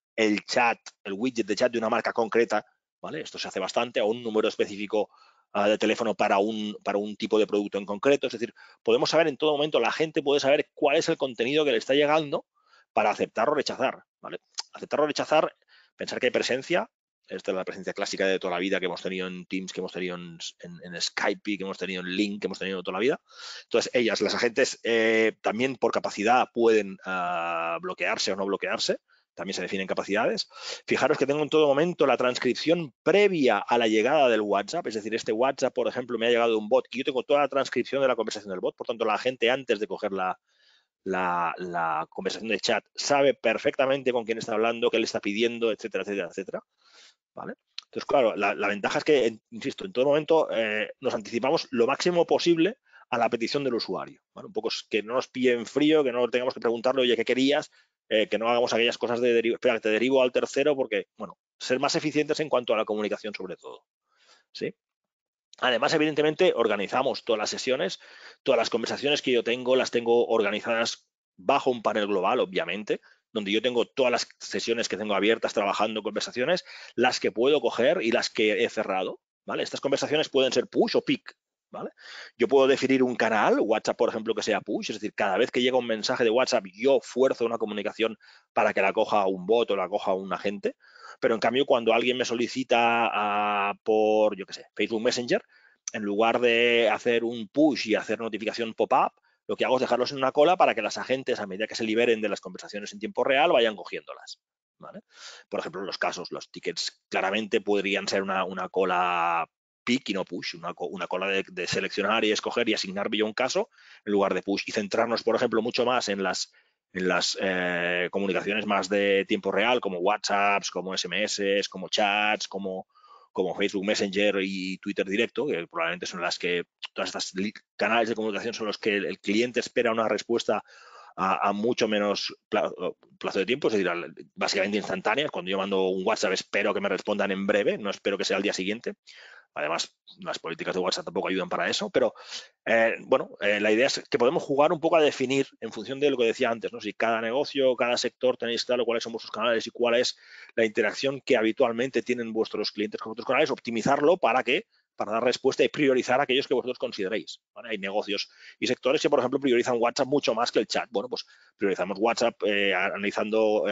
chat, el widget de chat de una marca concreta, ¿vale? Esto se hace bastante, o un número específico de teléfono para un tipo de producto en concreto. Es decir, podemos saber en todo momento, la gente puede saber cuál es el contenido que le está llegando para aceptar o rechazar, ¿vale? Aceptar o rechazar, pensar que hay presencia. Esta es la presencia clásica de toda la vida que hemos tenido en Teams, que hemos tenido en Skype, que hemos tenido en Link, que hemos tenido toda la vida. Entonces, ellas, las agentes, también por capacidad pueden bloquearse o no bloquearse. También se definen capacidades. Fijaros que tengo en todo momento la transcripción previa a la llegada del WhatsApp. Es decir, este WhatsApp, por ejemplo, me ha llegado de un bot y yo tengo toda la transcripción de la conversación del bot. Por tanto, la agente, antes de coger la conversación de chat, sabe perfectamente con quién está hablando, qué le está pidiendo, etcétera, etcétera, etcétera. ¿Vale? Entonces, claro, la ventaja es que, insisto, en todo momento nos anticipamos lo máximo posible a la petición del usuario, ¿vale? Un poco que no nos pille en frío, que no tengamos que preguntarle, oye, ¿qué querías? Que no hagamos aquellas cosas de espera, te derivo al tercero, porque, bueno, ser más eficientes en cuanto a la comunicación sobre todo, ¿sí? Además, evidentemente, organizamos todas las sesiones, todas las conversaciones que yo tengo, las tengo organizadas bajo un panel global, obviamente, donde yo tengo todas las sesiones que tengo abiertas trabajando conversaciones, las que puedo coger y las que he cerrado, ¿vale? Estas conversaciones pueden ser push o pick, ¿vale? Yo puedo definir un canal, WhatsApp, por ejemplo, que sea push, es decir, cada vez que llega un mensaje de WhatsApp, yo fuerzo una comunicación para que la coja un bot o la coja un agente, pero en cambio, cuando alguien me solicita por, yo qué sé, Facebook Messenger, en lugar de hacer un push y hacer notificación pop-up, lo que hago es dejarlos en una cola para que las agentes, a medida que se liberen de las conversaciones en tiempo real, vayan cogiéndolas, ¿vale? Por ejemplo, en los casos, los tickets claramente podrían ser una cola pick y no push, una cola de seleccionar y escoger y asignarme yo un caso en lugar de push, y centrarnos, por ejemplo, mucho más en las comunicaciones más de tiempo real, como WhatsApps, como SMS, como chats, como Facebook Messenger y Twitter directo, que probablemente son las que, todas estas canales de comunicación son los que el cliente espera una respuesta a mucho menos plazo de tiempo, es decir, básicamente instantáneas. Cuando yo mando un WhatsApp espero que me respondan en breve, no espero que sea al día siguiente. Además, las políticas de WhatsApp tampoco ayudan para eso, pero la idea es que podemos jugar un poco a definir en función de lo que decía antes, ¿no? Si cada negocio, cada sector tenéis claro cuáles son vuestros canales y cuál es la interacción que habitualmente tienen vuestros clientes con vuestros canales, optimizarlo para que para dar respuesta y priorizar aquellos que vosotros consideréis, ¿vale? Hay negocios y sectores que, por ejemplo, priorizan WhatsApp mucho más que el chat. Bueno, pues priorizamos WhatsApp analizando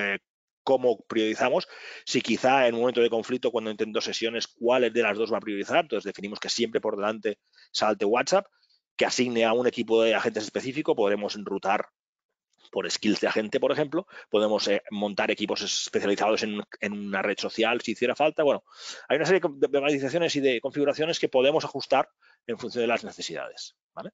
cómo priorizamos. Si quizá en un momento de conflicto, cuando intento sesiones, cuáles de las dos va a priorizar, entonces definimos que siempre por delante salte WhatsApp, que asigne a un equipo de agentes específico, podremos enrutar por skills de agente, por ejemplo, podemos montar equipos especializados en una red social si hiciera falta. Bueno, hay una serie de organizaciones y de configuraciones que podemos ajustar en función de las necesidades, ¿vale?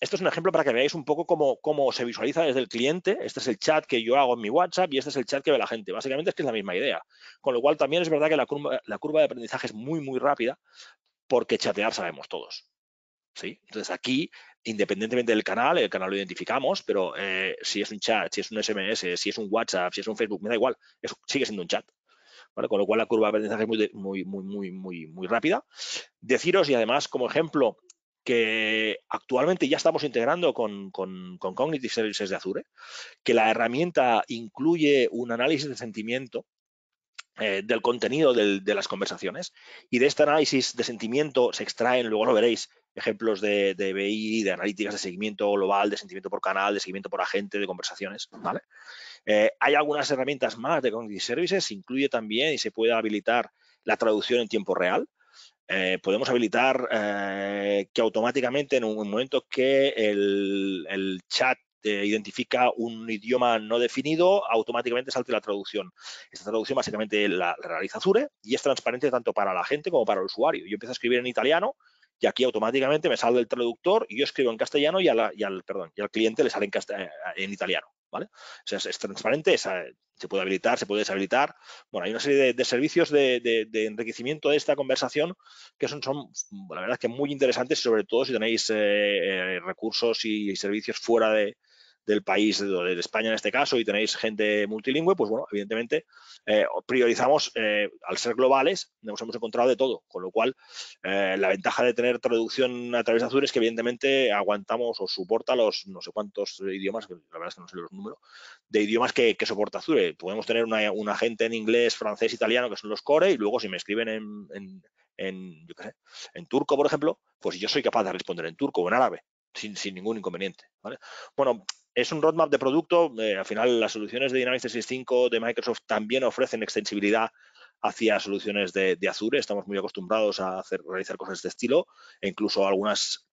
Esto es un ejemplo para que veáis un poco cómo se visualiza desde el cliente. Este es el chat que yo hago en mi WhatsApp y este es el chat que ve la gente. Básicamente es que es la misma idea. Con lo cual también es verdad que la curva de aprendizaje es muy, muy rápida porque chatear sabemos todos. ¿Sí? Entonces aquí, independientemente del canal, el canal lo identificamos, pero si es un chat, si es un SMS, si es un WhatsApp, si es un Facebook, me da igual, eso sigue siendo un chat. ¿Vale? Con lo cual la curva de aprendizaje es muy rápida. Deciros, y además como ejemplo, que actualmente ya estamos integrando con Cognitive Services de Azure, que la herramienta incluye un análisis de sentimiento del contenido de las conversaciones, y de este análisis de sentimiento se extraen, luego lo veréis, ejemplos de BI, de analíticas de seguimiento global, de sentimiento por canal, de seguimiento por agente, de conversaciones, ¿vale? Hay algunas herramientas más de Cognitive Services, incluye también y se puede habilitar la traducción en tiempo real. Podemos habilitar que automáticamente en un momento que el chat identifica un idioma no definido, automáticamente salte la traducción. Esta traducción básicamente la realiza Azure y es transparente tanto para la gente como para el usuario. Yo empiezo a escribir en italiano y aquí automáticamente me sale el traductor y yo escribo en castellano y al cliente le sale en italiano, ¿vale? O sea, es transparente, se puede habilitar, se puede deshabilitar. Bueno, hay una serie de servicios de enriquecimiento de esta conversación que son la verdad que muy interesantes, sobre todo si tenéis recursos y servicios fuera del país, de España en este caso, y tenéis gente multilingüe, pues bueno, evidentemente priorizamos, al ser globales, nos hemos encontrado de todo, con lo cual la ventaja de tener traducción a través de Azure es que evidentemente aguantamos o soporta los no sé cuántos idiomas, que la verdad es que no sé los números, de idiomas que soporta Azure. Podemos tener un agente en inglés, francés, italiano, que son los core, y luego si me escriben yo qué sé, en turco, por ejemplo, pues yo soy capaz de responder en turco o en árabe, sin ningún inconveniente, ¿vale? Bueno, es un roadmap de producto. Al final, las soluciones de Dynamics 365 de Microsoft también ofrecen extensibilidad hacia soluciones de Azure. Estamos muy acostumbrados a realizar cosas de este estilo, e incluso algunas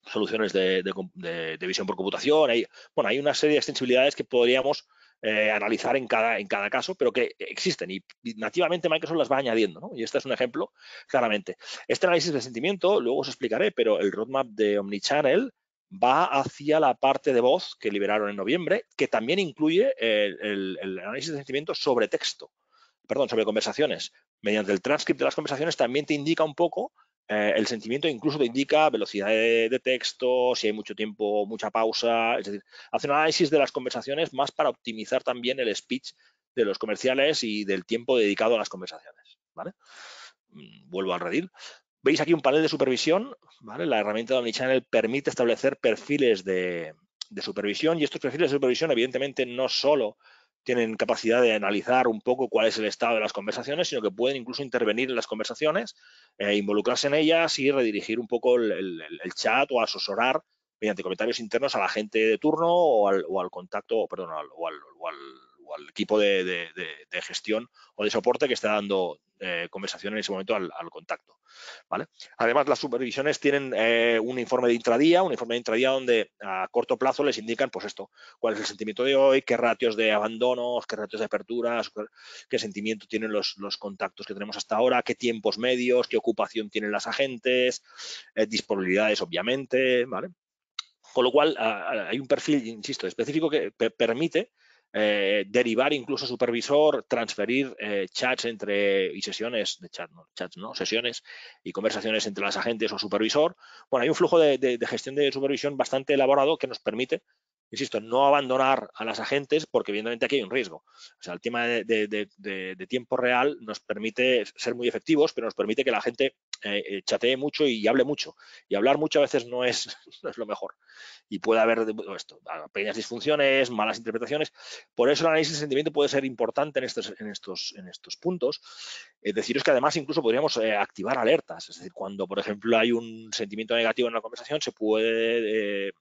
soluciones de visión por computación. Hay una serie de extensibilidades que podríamos analizar en cada caso, pero que existen y nativamente Microsoft las va añadiendo, ¿no? Y este es un ejemplo, claramente. Este análisis de sentimiento, luego os explicaré, pero el roadmap de Omnichannel va hacia la parte de voz que liberaron en noviembre, que también incluye el análisis de sentimiento sobre texto, sobre conversaciones. Mediante el transcript de las conversaciones también te indica un poco el sentimiento, incluso te indica velocidad de texto, si hay mucho tiempo, mucha pausa. Es decir, hace un análisis de las conversaciones más para optimizar también el speech de los comerciales y del tiempo dedicado a las conversaciones, ¿vale? Vuelvo al redil. Veis aquí un panel de supervisión, ¿vale? La herramienta de Omnichannel permite establecer perfiles de supervisión, y estos perfiles de supervisión evidentemente no solo tienen capacidad de analizar un poco cuál es el estado de las conversaciones, sino que pueden incluso intervenir en las conversaciones, involucrarse en ellas y redirigir un poco el chat o asesorar mediante comentarios internos a la gente de turno o al contacto, perdón, o al equipo de gestión o de soporte que está dando conversación en ese momento al contacto, ¿vale? Además, las supervisiones tienen un informe de intradía donde a corto plazo les indican, pues esto, cuál es el sentimiento de hoy, qué ratios de abandonos, qué ratios de aperturas, qué sentimiento tienen los contactos que tenemos hasta ahora, qué tiempos medios, qué ocupación tienen las agentes, disponibilidades, obviamente, ¿vale? Con lo cual, hay un perfil, insisto, específico que permite derivar incluso supervisor, transferir chats y sesiones de chat, sesiones y conversaciones entre las agentes o supervisor. Bueno, hay un flujo de gestión de supervisión bastante elaborado que nos permite, insisto, no abandonar a las agentes, porque evidentemente aquí hay un riesgo. O sea, el tema de tiempo real nos permite ser muy efectivos, pero nos permite que la gente chatee mucho y hable mucho. Y hablar mucho a veces no es lo mejor. Y puede haber pequeñas disfunciones, malas interpretaciones. Por eso el análisis de sentimiento puede ser importante en estos puntos. Deciros que además incluso podríamos activar alertas. Es decir, cuando, por ejemplo, hay un sentimiento negativo en la conversación, se puede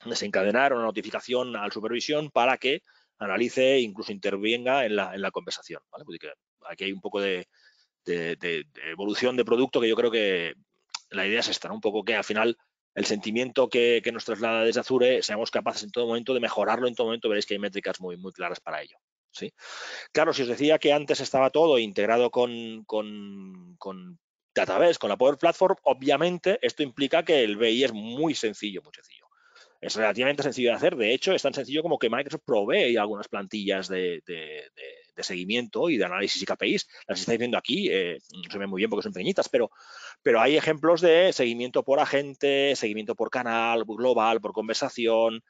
desencadenar una notificación al supervisión para que analice e incluso intervenga en la conversación, ¿vale? Porque aquí hay un poco de evolución de producto que yo creo que la idea es esta, ¿no? Un poco que al final el sentimiento que nos traslada desde Azure seamos capaces en todo momento de mejorarlo, en todo momento veréis que hay métricas muy, muy claras para ello, ¿sí? Claro, si os decía que antes estaba todo integrado con Database, con la Power Platform, obviamente esto implica que el BI es muy sencillo, muy sencillo. Es relativamente sencillo de hacer. De hecho, es tan sencillo como que Microsoft provee algunas plantillas de seguimiento y de análisis y KPIs. Las estáis viendo aquí, no se ven muy bien porque son pequeñitas, pero hay ejemplos de seguimiento por agente, seguimiento por canal, global, por conversación.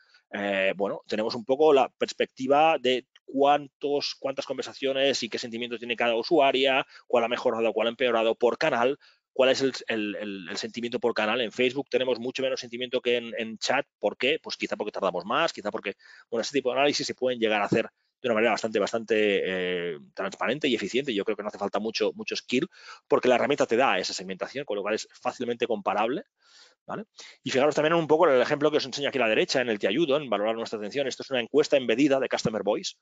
Bueno, tenemos un poco la perspectiva de cuántas conversaciones y qué sentimiento tiene cada usuaria, cuál ha mejorado, cuál ha empeorado por canal. ¿Cuál es el sentimiento por canal? En Facebook tenemos mucho menos sentimiento que en chat. ¿Por qué? Pues quizá porque tardamos más, quizá porque, bueno, este tipo de análisis se pueden llegar a hacer de una manera bastante transparente y eficiente. Yo creo que no hace falta mucho skill porque la herramienta te da esa segmentación, con lo cual es fácilmente comparable, ¿vale? Y fijaros también un poco en el ejemplo que os enseño aquí a la derecha, en el Te ayudo, en valorar nuestra atención. Esto es una encuesta embedida de Customer Voice,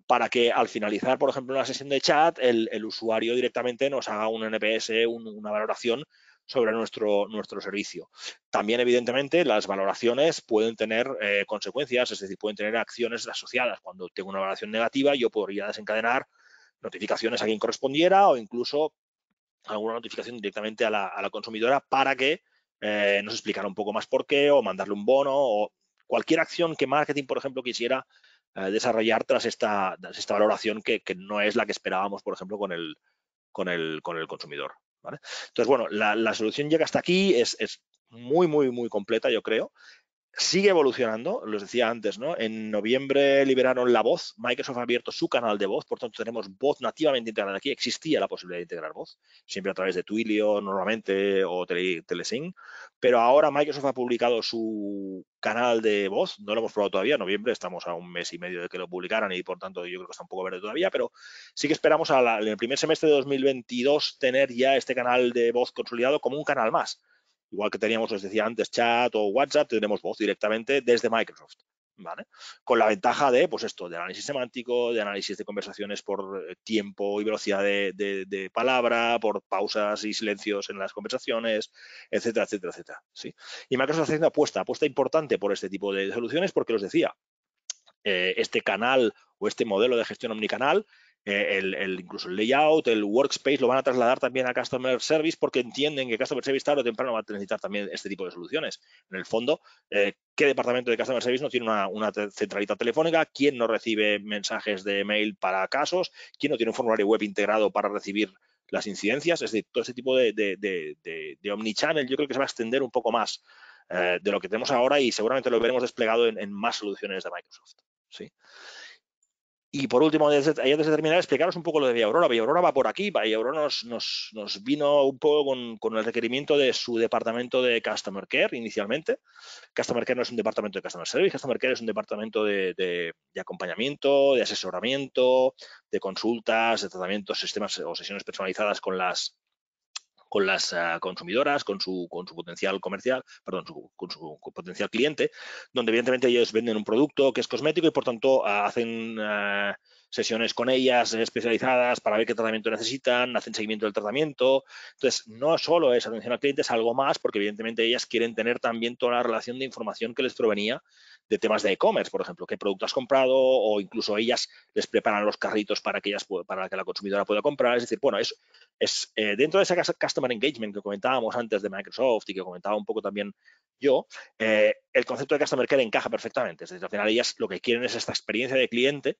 para que al finalizar, por ejemplo, una sesión de chat, el usuario directamente nos haga un NPS, una valoración sobre nuestro servicio. También, evidentemente, las valoraciones pueden tener consecuencias, es decir, pueden tener acciones asociadas. Cuando tengo una valoración negativa, yo podría desencadenar notificaciones a quien correspondiera o incluso alguna notificación directamente a la consumidora para que nos explicara un poco más por qué o mandarle un bono o cualquier acción que marketing, por ejemplo, quisiera desarrollar tras esta valoración que no es la que esperábamos, por ejemplo, con el consumidor, ¿vale? Entonces, bueno, la solución llega hasta aquí, es muy, muy, muy completa, yo creo. Sigue evolucionando, los decía antes, ¿no? En noviembre liberaron la voz, Microsoft ha abierto su canal de voz, por tanto tenemos voz nativamente integrada aquí. Existía la posibilidad de integrar voz, siempre a través de Twilio normalmente o Telesync, pero ahora Microsoft ha publicado su canal de voz, no lo hemos probado todavía, en noviembre estamos a un mes y medio de que lo publicaran y por tanto yo creo que está un poco verde todavía, pero sí que esperamos en el primer semestre de 2022 tener ya este canal de voz consolidado como un canal más. Igual que teníamos, os decía antes, chat o WhatsApp, tenemos voz directamente desde Microsoft, ¿vale? Con la ventaja de, pues esto, de análisis semántico, de análisis de conversaciones por tiempo y velocidad de palabra, por pausas y silencios en las conversaciones, etcétera, etcétera, etcétera, ¿sí? Y Microsoft está haciendo apuesta importante por este tipo de soluciones porque, os decía, este canal o este modelo de gestión omnicanal, incluso el layout, el workspace lo van a trasladar también a Customer Service porque entienden que Customer Service tarde o temprano va a necesitar también este tipo de soluciones. En el fondo, ¿qué departamento de Customer Service no tiene una centralita telefónica? ¿Quién no recibe mensajes de mail para casos? ¿Quién no tiene un formulario web integrado para recibir las incidencias? Es decir, todo ese tipo de omnichannel yo creo que se va a extender un poco más de lo que tenemos ahora y seguramente lo veremos desplegado en más soluciones de Microsoft, ¿sí? Y por último, antes de terminar, explicaros un poco lo de Vía Aurora. Vía Aurora va por aquí. Vía Aurora nos vino un poco con el requerimiento de su departamento de Customer Care inicialmente. Customer Care no es un departamento de Customer Service, Customer Care es un departamento de acompañamiento, de asesoramiento, de consultas, de tratamientos, sistemas o sesiones personalizadas con las consumidoras, con su potencial comercial, perdón, con su potencial cliente, donde evidentemente ellos venden un producto que es cosmético y por tanto hacen sesiones con ellas especializadas para ver qué tratamiento necesitan, hacen seguimiento del tratamiento. Entonces, no solo es atención al cliente, es algo más porque evidentemente ellas quieren tener también toda la relación de información que les provenía de temas de e-commerce, por ejemplo, qué producto has comprado o incluso ellas les preparan los carritos para que la consumidora pueda comprar. Es decir, bueno, es dentro de esa Customer Engagement que comentábamos antes de Microsoft y que comentaba un poco también yo, el concepto de Customer Care encaja perfectamente. Es decir, al final ellas lo que quieren es esta experiencia de cliente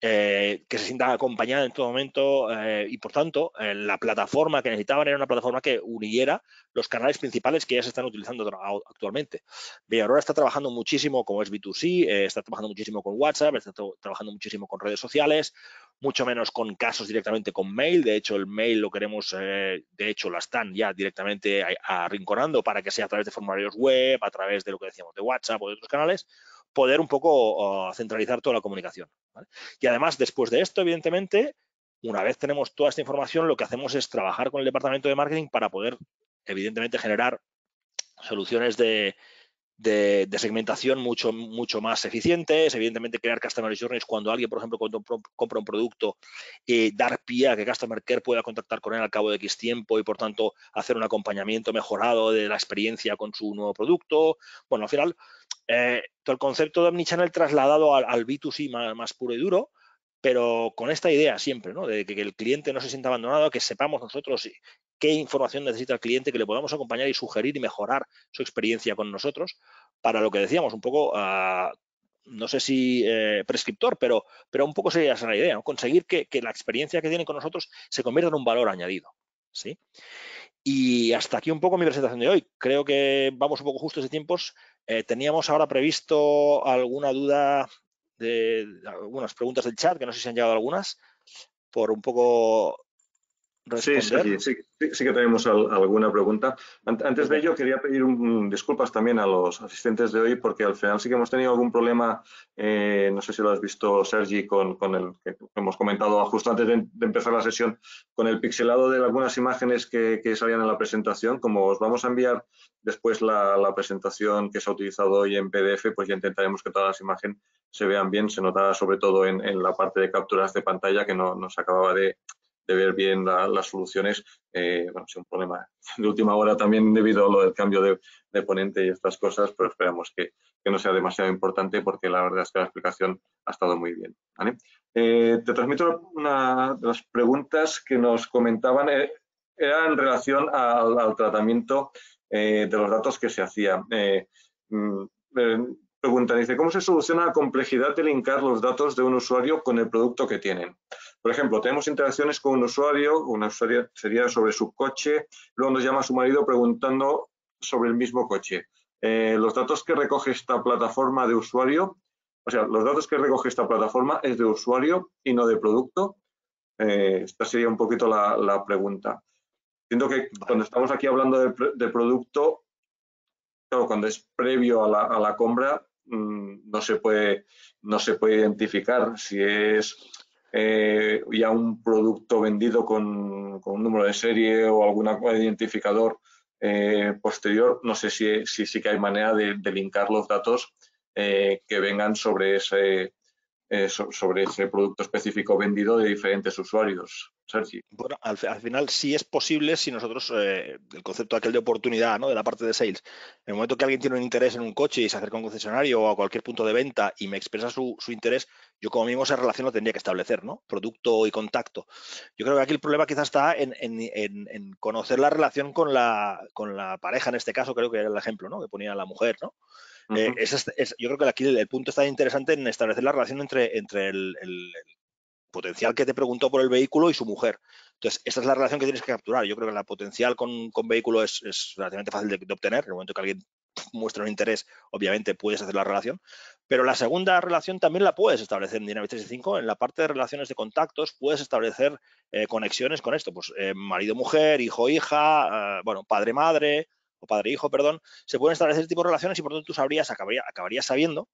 que se sienta acompañada en todo momento y, por tanto, la plataforma que necesitaban era una plataforma que uniera los canales principales que ya se están utilizando actualmente. Aurora está trabajando muchísimo como es B2C, está trabajando muchísimo con WhatsApp, está trabajando muchísimo con redes sociales, mucho menos con casos directamente con mail. De hecho, el mail lo queremos, de hecho, la están ya directamente arrinconando para que sea a través de formularios web, a través de lo que decíamos de WhatsApp o de otros canales, poder un poco centralizar toda la comunicación, ¿vale? Y además, después de esto, evidentemente, una vez tenemos toda esta información, lo que hacemos es trabajar con el departamento de marketing para poder, evidentemente, generar soluciones de segmentación mucho más eficientes, evidentemente crear customer journeys cuando alguien, por ejemplo, cuando compra un producto, dar pie a que Customer Care pueda contactar con él al cabo de X tiempo y, por tanto, hacer un acompañamiento mejorado de la experiencia con su nuevo producto. Bueno, al final, todo el concepto de Omnichannel trasladado al B2C más puro y duro, pero con esta idea siempre, ¿no? De que el cliente no se sienta abandonado, que sepamos nosotros qué información necesita el cliente, que le podamos acompañar y sugerir y mejorar su experiencia con nosotros, para lo que decíamos, un poco, no sé si prescriptor, pero un poco sería esa la idea, ¿no? Conseguir que la experiencia que tienen con nosotros se convierta en un valor añadido, ¿sí? Y hasta aquí un poco mi presentación de hoy. Creo que vamos un poco justos de tiempos. Teníamos ahora previsto alguna duda de algunas preguntas del chat, que no sé si han llegado algunas, por un poco responder. Sí que tenemos alguna pregunta. Antes de ello, quería pedir disculpas también a los asistentes de hoy, porque al final sí que hemos tenido algún problema, no sé si lo has visto, Sergi, con el que hemos comentado justo antes de empezar la sesión, con el pixelado de algunas imágenes que salían en la presentación. Como os vamos a enviar después la presentación que se ha utilizado hoy en PDF, pues ya intentaremos que todas las imágenes se vean bien. Se nota sobre todo en la parte de capturas de pantalla que no se acababa de ver bien las soluciones. Bueno, es un problema de última hora también debido a lo del cambio de ponente y estas cosas, pero esperamos que no sea demasiado importante, porque la verdad es que la explicación ha estado muy bien, ¿vale? Te transmito una de las preguntas que nos comentaban, era en relación al tratamiento de los datos que se hacía. Pregunta, dice, ¿cómo se soluciona la complejidad de linkar los datos de un usuario con el producto que tienen? Por ejemplo, tenemos interacciones con un usuario, una usuaria sería sobre su coche, luego nos llama su marido preguntando sobre el mismo coche. Los datos que recoge esta plataforma de usuario, o sea, los datos que recoge esta plataforma es de usuario y no de producto. Esta sería un poquito la pregunta. Siento que cuando estamos aquí hablando de producto, claro, cuando es previo a la compra, no se puede identificar si es ya un producto vendido con un número de serie o algún identificador posterior. No sé si sí que hay manera de linkar los datos que vengan sobre ese producto específico vendido de diferentes usuarios. Sergi. Bueno, al final sí es posible si nosotros, el concepto aquel de oportunidad, ¿no?, de la parte de sales, en el momento que alguien tiene un interés en un coche y se acerca a un concesionario o a cualquier punto de venta y me expresa su interés, yo como mínimo esa relación lo tendría que establecer, ¿no? Producto y contacto. Yo creo que aquí el problema quizás está en conocer la relación con la pareja, en este caso creo que era el ejemplo, ¿no?, que ponía la mujer, ¿no? Yo creo que aquí el punto está interesante en establecer la relación entre el potencial que te preguntó por el vehículo y su mujer. Entonces, esta es la relación que tienes que capturar. Yo creo que la potencial con vehículo es relativamente fácil de obtener. En el momento que alguien muestra un interés, obviamente puedes hacer la relación, pero la segunda relación también la puedes establecer en Dynamics 365. En la parte de relaciones de contactos puedes establecer conexiones con esto, pues marido-mujer, hijo-hija, bueno, padre-madre o padre-hijo, perdón. Se pueden establecer este tipo de relaciones y por tanto tú acabarías sabiendo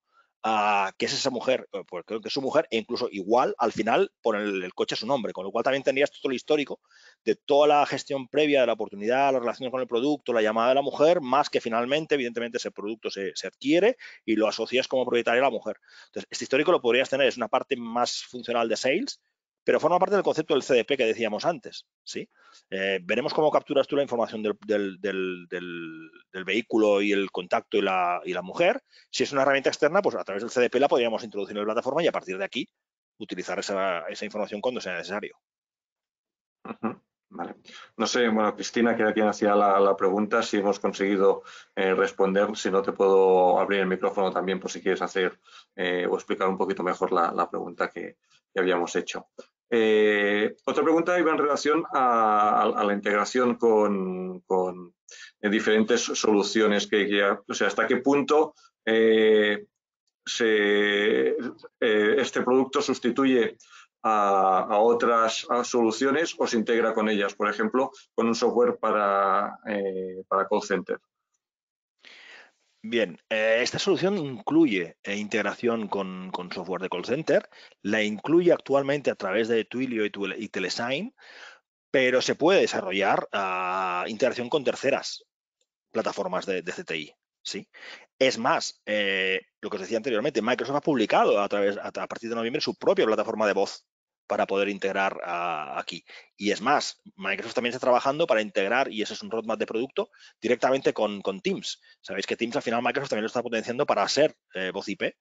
que es esa mujer, pues creo que es su mujer, e incluso igual al final pone el coche a su nombre, con lo cual también tendrías todo el histórico de toda la gestión previa de la oportunidad, la relación con el producto, la llamada de la mujer, más que finalmente, evidentemente, ese producto se adquiere y lo asocias como propietaria a la mujer. Entonces, este histórico lo podrías tener, es una parte más funcional de sales, pero forma parte del concepto del CDP que decíamos antes, ¿sí? Veremos cómo capturas tú la información del vehículo y el contacto y la mujer. Si es una herramienta externa, pues a través del CDP la podríamos introducir en la plataforma y a partir de aquí utilizar esa información cuando sea necesario. Uh-huh. Vale. No sé, bueno, Cristina, que era quien hacía la pregunta, si hemos conseguido responder. Si no, te puedo abrir el micrófono también por si quieres hacer o explicar un poquito mejor la pregunta que habíamos hecho. Otra pregunta iba en relación a la integración con diferentes soluciones o sea, hasta qué punto este producto sustituye a otras soluciones o se integra con ellas, por ejemplo, con un software para call center. Bien, esta solución incluye integración con software de call center, la incluye actualmente a través de Twilio y Telesign, pero se puede desarrollar integración con terceras plataformas de CTI. ¿Sí? Es más, lo que os decía anteriormente, Microsoft ha publicado a partir de noviembre su propia plataforma de voz para poder integrar aquí. Y es más, Microsoft también está trabajando para integrar, y ese es un roadmap de producto, directamente con Teams. Sabéis que Teams al final Microsoft también lo está potenciando para ser voz IP.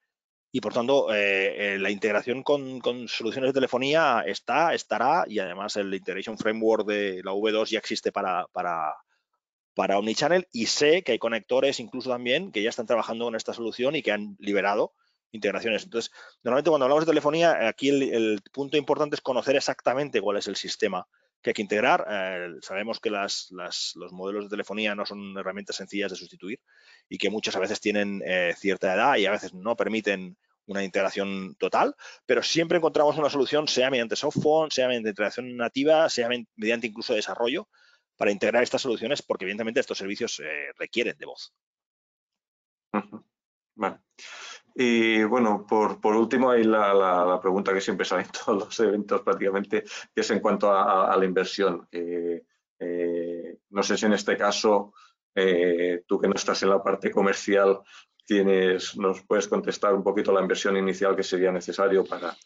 Y por tanto, la integración con soluciones de telefonía estará, y además el Integration Framework de la V2 ya existe para Omnichannel, y sé que hay conectores incluso también que ya están trabajando con esta solución y que han liberado integraciones. Entonces, normalmente cuando hablamos de telefonía, aquí el punto importante es conocer exactamente cuál es el sistema que hay que integrar. Sabemos que los modelos de telefonía no son herramientas sencillas de sustituir y que muchas a veces tienen cierta edad y a veces no permiten una integración total, pero siempre encontramos una solución, sea mediante softphone, sea mediante integración nativa, sea mediante incluso desarrollo, para integrar estas soluciones, porque evidentemente estos servicios requieren de voz. Vale. Y bueno, por último, hay la pregunta que siempre sale en todos los eventos prácticamente, que es en cuanto a la inversión. No sé si en este caso, tú que no estás en la parte comercial, nos puedes contestar un poquito la inversión inicial que sería necesario para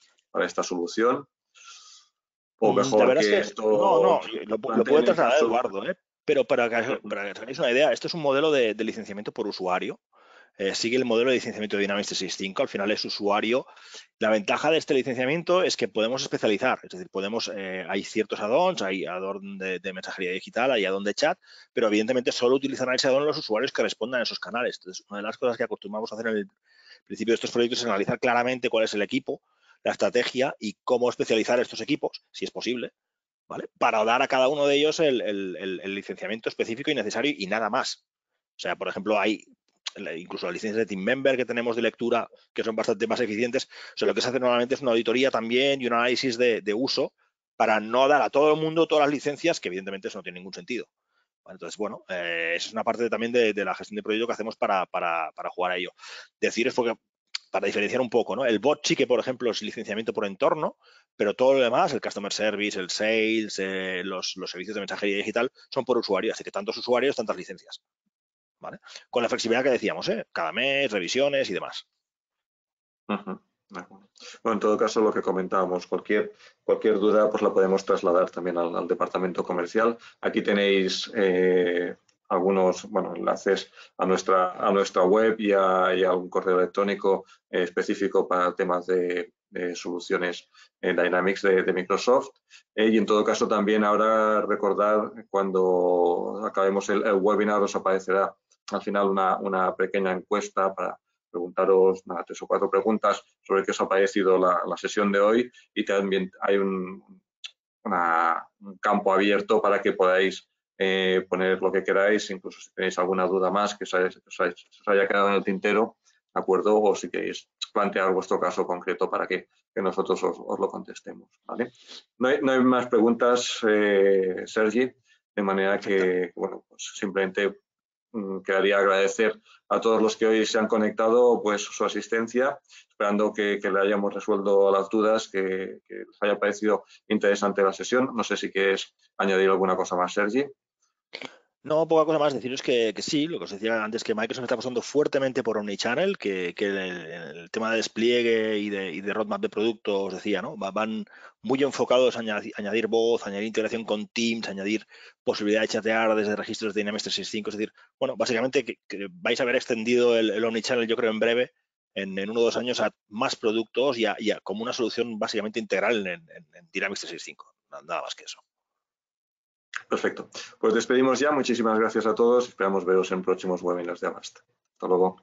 esta solución. O La mejor verdad que es que esto lo plantee puede en el trasladar caso. Eduardo, pero para que os hagáis una idea, esto es un modelo de licenciamiento por usuario. Sigue el modelo de licenciamiento de Dynamics 365, al final es usuario. La ventaja de este licenciamiento es que podemos especializar, es decir, hay ciertos add-ons, hay add-on de mensajería digital, hay add-on de chat, pero evidentemente solo utilizarán ese add-on los usuarios que respondan a esos canales. Entonces, una de las cosas que acostumbramos a hacer en el principio de estos proyectos es analizar claramente cuál es el equipo, la estrategia y cómo especializar estos equipos, si es posible, ¿vale? Para dar a cada uno de ellos el licenciamiento específico y necesario y nada más. O sea, por ejemplo, hay incluso las licencias de Team Member que tenemos de lectura que son bastante más eficientes. O sea, lo que se hace normalmente es una auditoría también y un análisis de uso para no dar a todo el mundo todas las licencias, que evidentemente eso no tiene ningún sentido. Entonces, bueno, esa es una parte también de la gestión de proyecto que hacemos para jugar a ello. Deciros, porque para diferenciar un poco, ¿no? El bot sí que, por ejemplo, es licenciamiento por entorno, pero todo lo demás, el customer service, el sales, los servicios de mensajería digital, son por usuario, así que tantos usuarios, tantas licencias, ¿vale? Con la flexibilidad que decíamos, cada mes, revisiones y demás. Bueno, en todo caso, lo que comentábamos, cualquier duda pues la podemos trasladar también al departamento comercial. Aquí tenéis algunos enlaces a nuestra web y a un correo electrónico específico para temas de soluciones Dynamics de Microsoft. Y en todo caso, también ahora recordar, cuando acabemos el webinar, os aparecerá al final una pequeña encuesta para preguntaros 3 o 4 preguntas sobre qué os ha parecido la sesión de hoy, y también hay un campo abierto para que podáis poner lo que queráis, incluso si tenéis alguna duda más que os haya quedado en el tintero, ¿de acuerdo? O si queréis plantear vuestro caso concreto para que nosotros os lo contestemos, ¿vale? No hay más preguntas, Sergi, de manera que, bueno, pues simplemente quedaría agradecer a todos los que hoy se han conectado pues su asistencia, esperando que le hayamos resuelto las dudas, que les haya parecido interesante la sesión. No sé si quieres añadir alguna cosa más, Sergi. No, poca cosa más, deciros que sí, lo que os decía antes, que Microsoft está apostando fuertemente por Omnichannel, que el tema de despliegue y de roadmap de producto, os decía, ¿no? Van muy enfocados a añadir voz, añadir integración con Teams, añadir posibilidad de chatear desde registros de Dynamics 365, es decir, bueno, básicamente que vais a ver extendido el Omnichannel, yo creo, en breve, en 1 o 2 años, a más productos y como una solución básicamente integral en Dynamics 365, nada más que eso. Perfecto. Pues despedimos ya. Muchísimas gracias a todos. Esperamos veros en próximos webinars de Avast. Hasta luego.